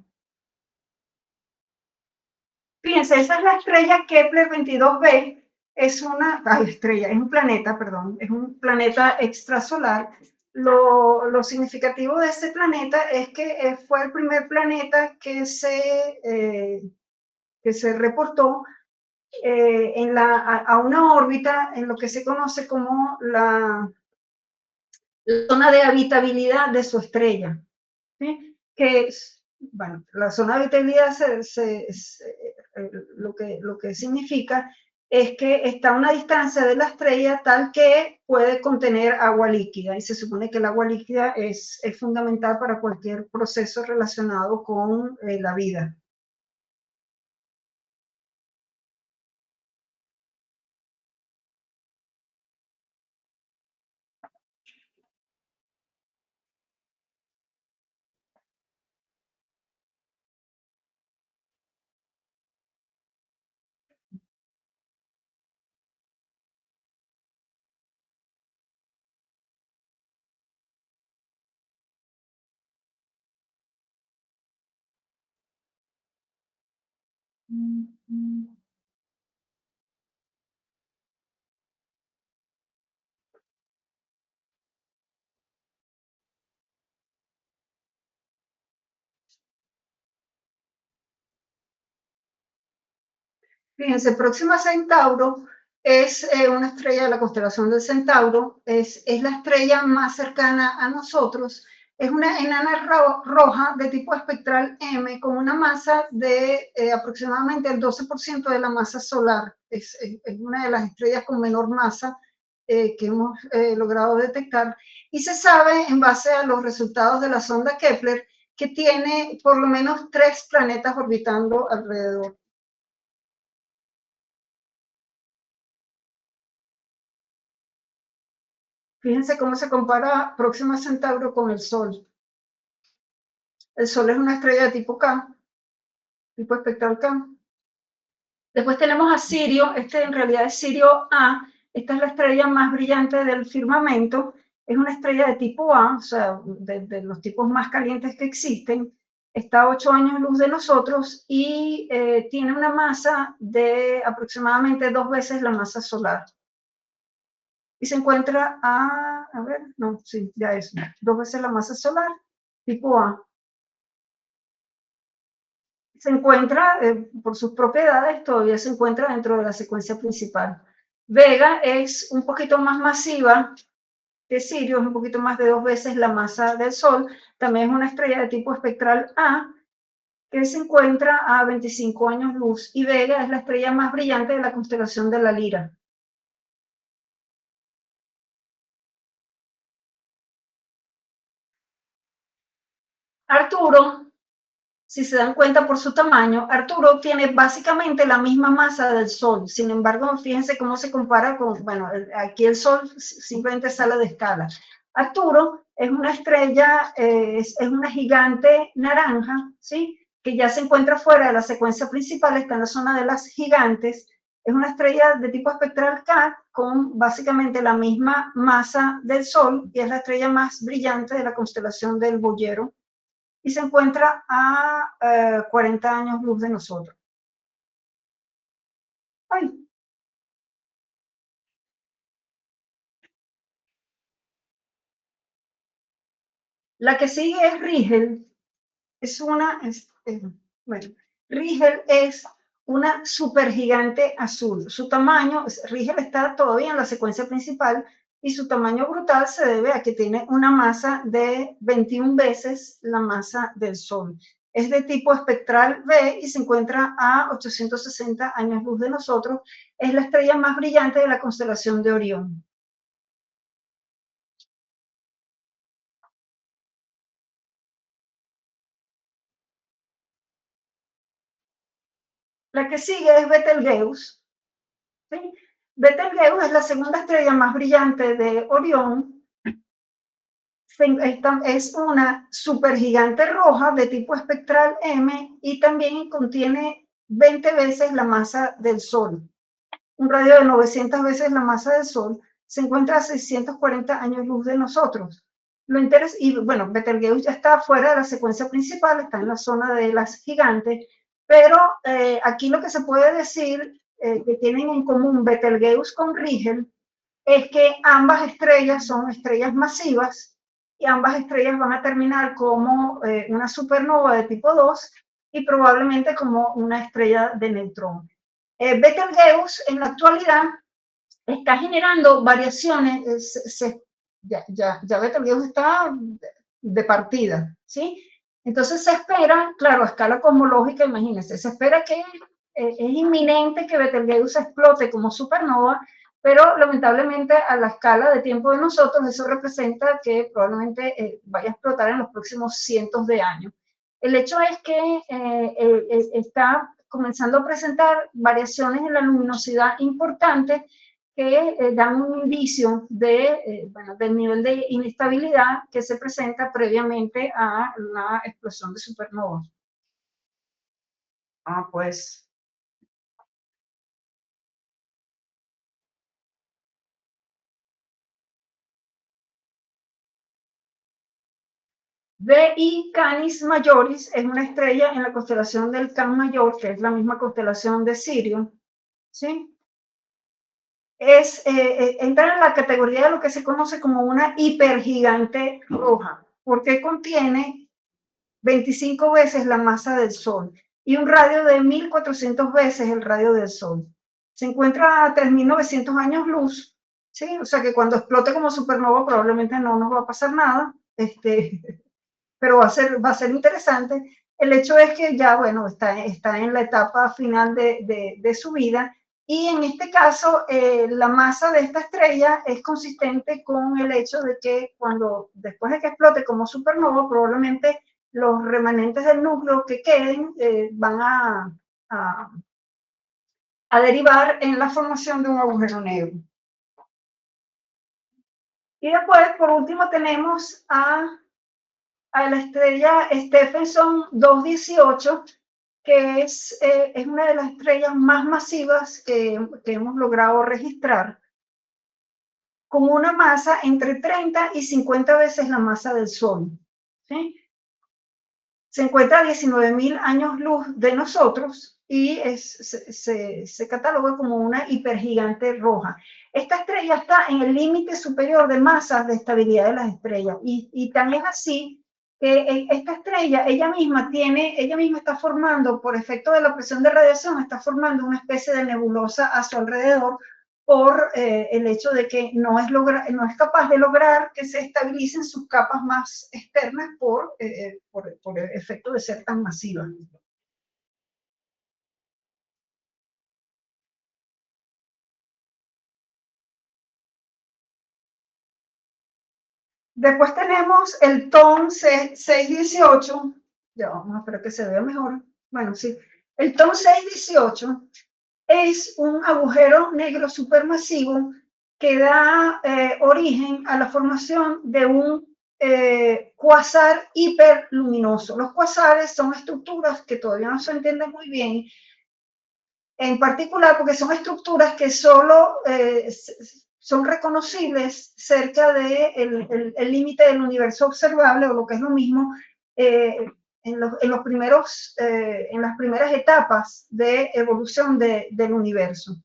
Fíjense, esa es la estrella Kepler 22b, es una estrella, es un planeta, perdón, es un planeta extrasolar. Lo significativo de este planeta es que fue el primer planeta que se reportó a una órbita en lo que se conoce como la zona de habitabilidad de su estrella, ¿sí? Que bueno, la zona de habitabilidad lo que significa es que está a una distancia de la estrella tal que puede contener agua líquida, y se supone que el agua líquida es fundamental para cualquier proceso relacionado con la vida. Fíjense, Próxima Centauro es una estrella de la constelación del Centauro, es la estrella más cercana a nosotros, es una enana roja de tipo espectral M con una masa de aproximadamente el 12% de la masa solar. Es una de las estrellas con menor masa que hemos logrado detectar, y se sabe en base a los resultados de la sonda Kepler que tiene por lo menos 3 planetas orbitando alrededor. Fíjense cómo se compara Próxima Centauro con el Sol. El Sol es una estrella de tipo K, tipo espectral K. Después tenemos a Sirio, este en realidad es Sirio A, esta es la estrella más brillante del firmamento, es una estrella de tipo A, o sea, de los tipos más calientes que existen, está a 8 años luz de nosotros y tiene una masa de aproximadamente 2 veces la masa solar. Y se encuentra a ver, no, sí, ya es 2 veces la masa solar, tipo A. Se encuentra, por sus propiedades, todavía se encuentra dentro de la secuencia principal. Vega es un poquito más masiva que Sirio, es un poquito más de 2 veces la masa del Sol. También es una estrella de tipo espectral A, que se encuentra a 25 años luz. Y Vega es la estrella más brillante de la constelación de la Lira. Arturo, si se dan cuenta por su tamaño, Arturo tiene básicamente la misma masa del Sol. Sin embargo, fíjense cómo se compara con, bueno, aquí el Sol simplemente sale de escala. Arturo es una estrella, es una gigante naranja, ¿sí? Que ya se encuentra fuera de la secuencia principal, está en la zona de las gigantes. Es una estrella de tipo espectral K con básicamente la misma masa del Sol y es la estrella más brillante de la constelación del Boyero, y se encuentra a 40 años luz de nosotros. Ay. La que sigue es Rigel, es una, bueno, Rigel es una supergigante azul. Su tamaño, Rigel está todavía en la secuencia principal, y su tamaño brutal se debe a que tiene una masa de 21 veces la masa del Sol. Es de tipo espectral B y se encuentra a 860 años luz de nosotros. Es la estrella más brillante de la constelación de Orión. La que sigue es Betelgeuse. ¿Sí? Betelgeuse es la segunda estrella más brillante de Orión. Es una supergigante roja de tipo espectral M y también contiene 20 veces la masa del Sol. Un radio de 900 veces la masa del Sol. Se encuentra a 640 años luz de nosotros. Y bueno, Betelgeuse ya está fuera de la secuencia principal, está en la zona de las gigantes, pero aquí lo que se puede decir que tienen en común Betelgeuse con Rigel es que ambas estrellas son estrellas masivas y ambas estrellas van a terminar como una supernova de tipo 2 y probablemente como una estrella de neutrones. Betelgeuse en la actualidad está generando variaciones, ya Betelgeuse está de partida, ¿sí? Entonces se espera, claro, a escala cosmológica, imagínense, se espera que es inminente que Betelgeuse explote como supernova, pero lamentablemente a la escala de tiempo de nosotros eso representa que probablemente vaya a explotar en los próximos cientos de años. El hecho es que está comenzando a presentar variaciones en la luminosidad importantes que dan un indicio del nivel de inestabilidad que se presenta previamente a la explosión de supernovas. Pues VI Canis Majoris es una estrella en la constelación del Can Mayor, que es la misma constelación de Sirio, ¿sí? Entra en la categoría de lo que se conoce como una hipergigante roja, porque contiene 25 veces la masa del Sol y un radio de 1400 veces el radio del Sol. Se encuentra a 3900 años luz, ¿sí? O sea que cuando explote como supernova probablemente no nos va a pasar nada, pero va a ser interesante. El hecho es que ya, bueno, está en la etapa final de su vida, y en este caso la masa de esta estrella es consistente con el hecho de que después de que explote como supernova, probablemente los remanentes del núcleo que queden van a derivar en la formación de un agujero negro. Y después, por último, tenemos a la estrella Stephenson 218, que es una de las estrellas más masivas que hemos logrado registrar, con una masa entre 30 y 50 veces la masa del Sol, ¿sí? Se encuentra a 19.000 años luz de nosotros y se cataloga como una hipergigante roja. Esta estrella está en el límite superior de masas de estabilidad de las estrellas, y tan es así que esta estrella ella misma está formando, por efecto de la presión de radiación, está formando una especie de nebulosa a su alrededor por el hecho de que no es capaz de lograr que se estabilicen sus capas más externas por el efecto de ser tan masiva. Después tenemos el TON 618, ya vamos a esperar que se vea mejor, bueno, sí, el TON 618 es un agujero negro supermasivo que da origen a la formación de un cuasar hiperluminoso. Los cuasares son estructuras que todavía no se entienden muy bien, en particular porque son estructuras que solo son reconocibles cerca del límite del universo observable, o lo que es lo mismo, en las primeras etapas de evolución del universo.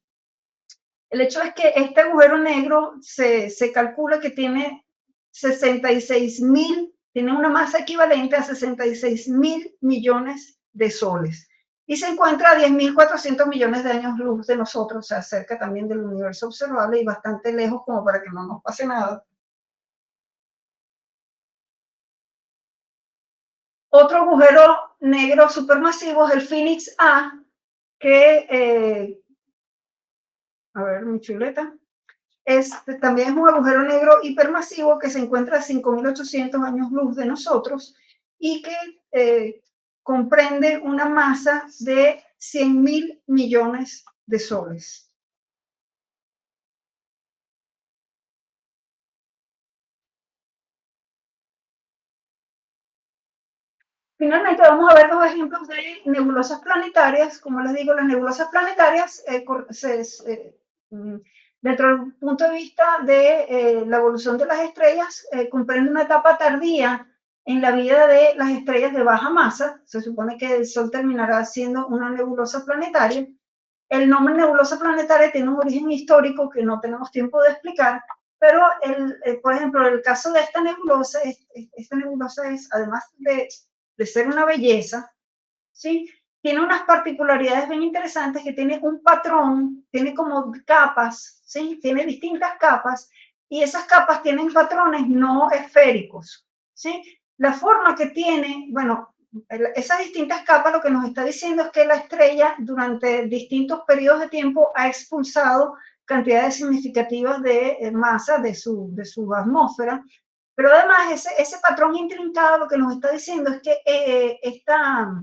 El hecho es que este agujero negro se calcula que tiene 66.000, tiene una masa equivalente a 66.000 millones de soles. y se encuentra a 10.400 millones de años luz de nosotros, o sea, cerca también del universo observable y bastante lejos como para que no nos pase nada. Otro agujero negro supermasivo es el Phoenix A, que, a ver, mi chuleta, también es un agujero negro hipermasivo que se encuentra a 5.800 años luz de nosotros y que comprende una masa de 100.000 millones de soles. Finalmente vamos a ver dos ejemplos de nebulosas planetarias. Como les digo, las nebulosas planetarias, dentro del punto de vista de la evolución de las estrellas, comprenden una etapa tardía en la vida de las estrellas de baja masa. Se supone que el Sol terminará siendo una nebulosa planetaria. El nombre nebulosa planetaria tiene un origen histórico que no tenemos tiempo de explicar, pero por ejemplo, el caso de esta nebulosa es, además de ser una belleza, ¿sí? Tiene unas particularidades bien interesantes, que tiene un patrón, tiene como capas, ¿sí? Tiene distintas capas, y esas capas tienen patrones no esféricos, ¿sí? La forma que tiene, bueno, esas distintas capas lo que nos está diciendo es que la estrella durante distintos periodos de tiempo ha expulsado cantidades significativas de masa de su atmósfera, pero además ese patrón intrincado lo que nos está diciendo es que esta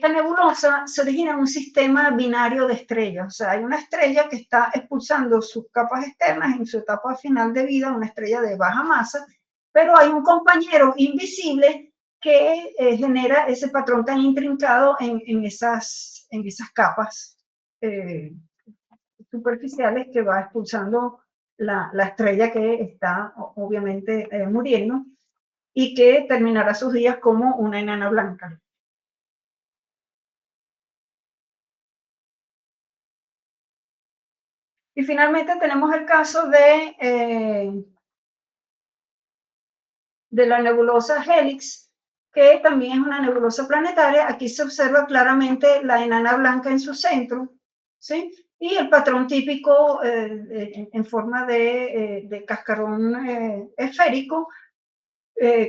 nebulosa se origina en un sistema binario de estrellas. O sea, hay una estrella que está expulsando sus capas externas en su etapa final de vida, una estrella de baja masa, pero hay un compañero invisible que genera ese patrón tan intrincado en esas capas superficiales que va expulsando la estrella que está obviamente muriendo y que terminará sus días como una enana blanca. Y finalmente tenemos el caso de la nebulosa Helix, que también es una nebulosa planetaria. Aquí se observa claramente la enana blanca en su centro, ¿sí? Y el patrón típico en forma de cascarón esférico,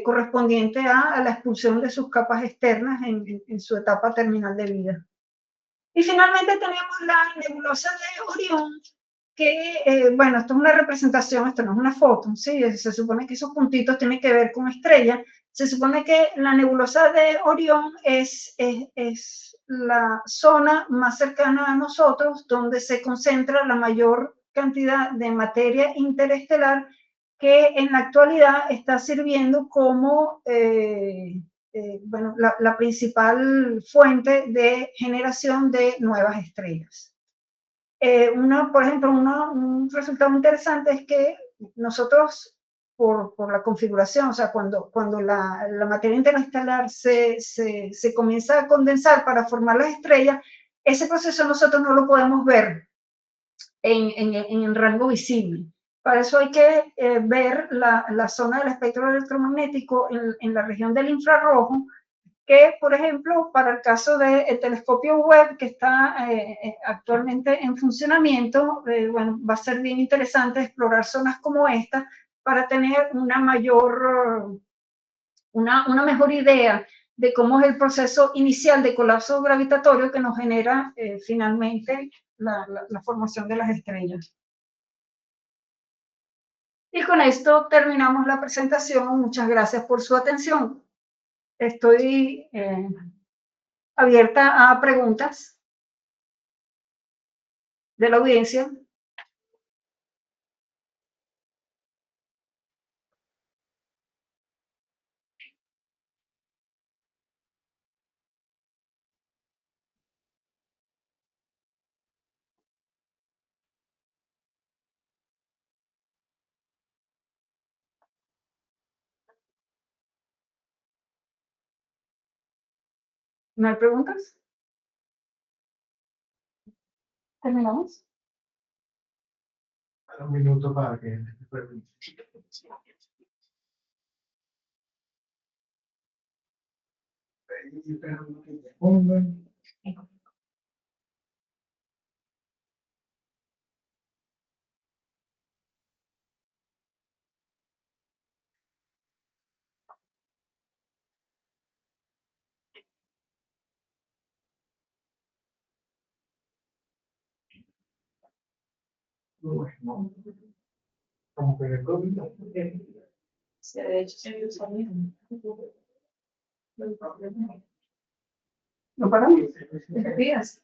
correspondiente a la expulsión de sus capas externas en su etapa terminal de vida. Y finalmente tenemos la nebulosa de Orión, que, bueno, esto es una representación, esto no es una foto, ¿sí? Se supone que esos puntitos tienen que ver con estrellas. Se supone que la nebulosa de Orión es la zona más cercana a nosotros donde se concentra la mayor cantidad de materia interestelar que en la actualidad está sirviendo como bueno, la principal fuente de generación de nuevas estrellas. Por ejemplo, un resultado interesante es que nosotros, por la configuración, o sea, cuando la materia interestelar se comienza a condensar para formar las estrellas, ese proceso nosotros no lo podemos ver en el rango visible. Para eso hay que ver la zona del espectro electromagnético en la región del infrarrojo, que, por ejemplo, para el caso del telescopio Webb, que está actualmente en funcionamiento, bueno, va a ser bien interesante explorar zonas como esta para tener una mejor idea de cómo es el proceso inicial de colapso gravitatorio que nos genera finalmente la formación de las estrellas. Y con esto terminamos la presentación. Muchas gracias por su atención. Estoy abierta a preguntas de la audiencia. ¿No hay preguntas? ¿Terminamos? Un minuto para que... Estoy esperando que te pongan. Bueno, como que le COVID. Sí, de hecho, sí, yo sabía. No para mí. Días.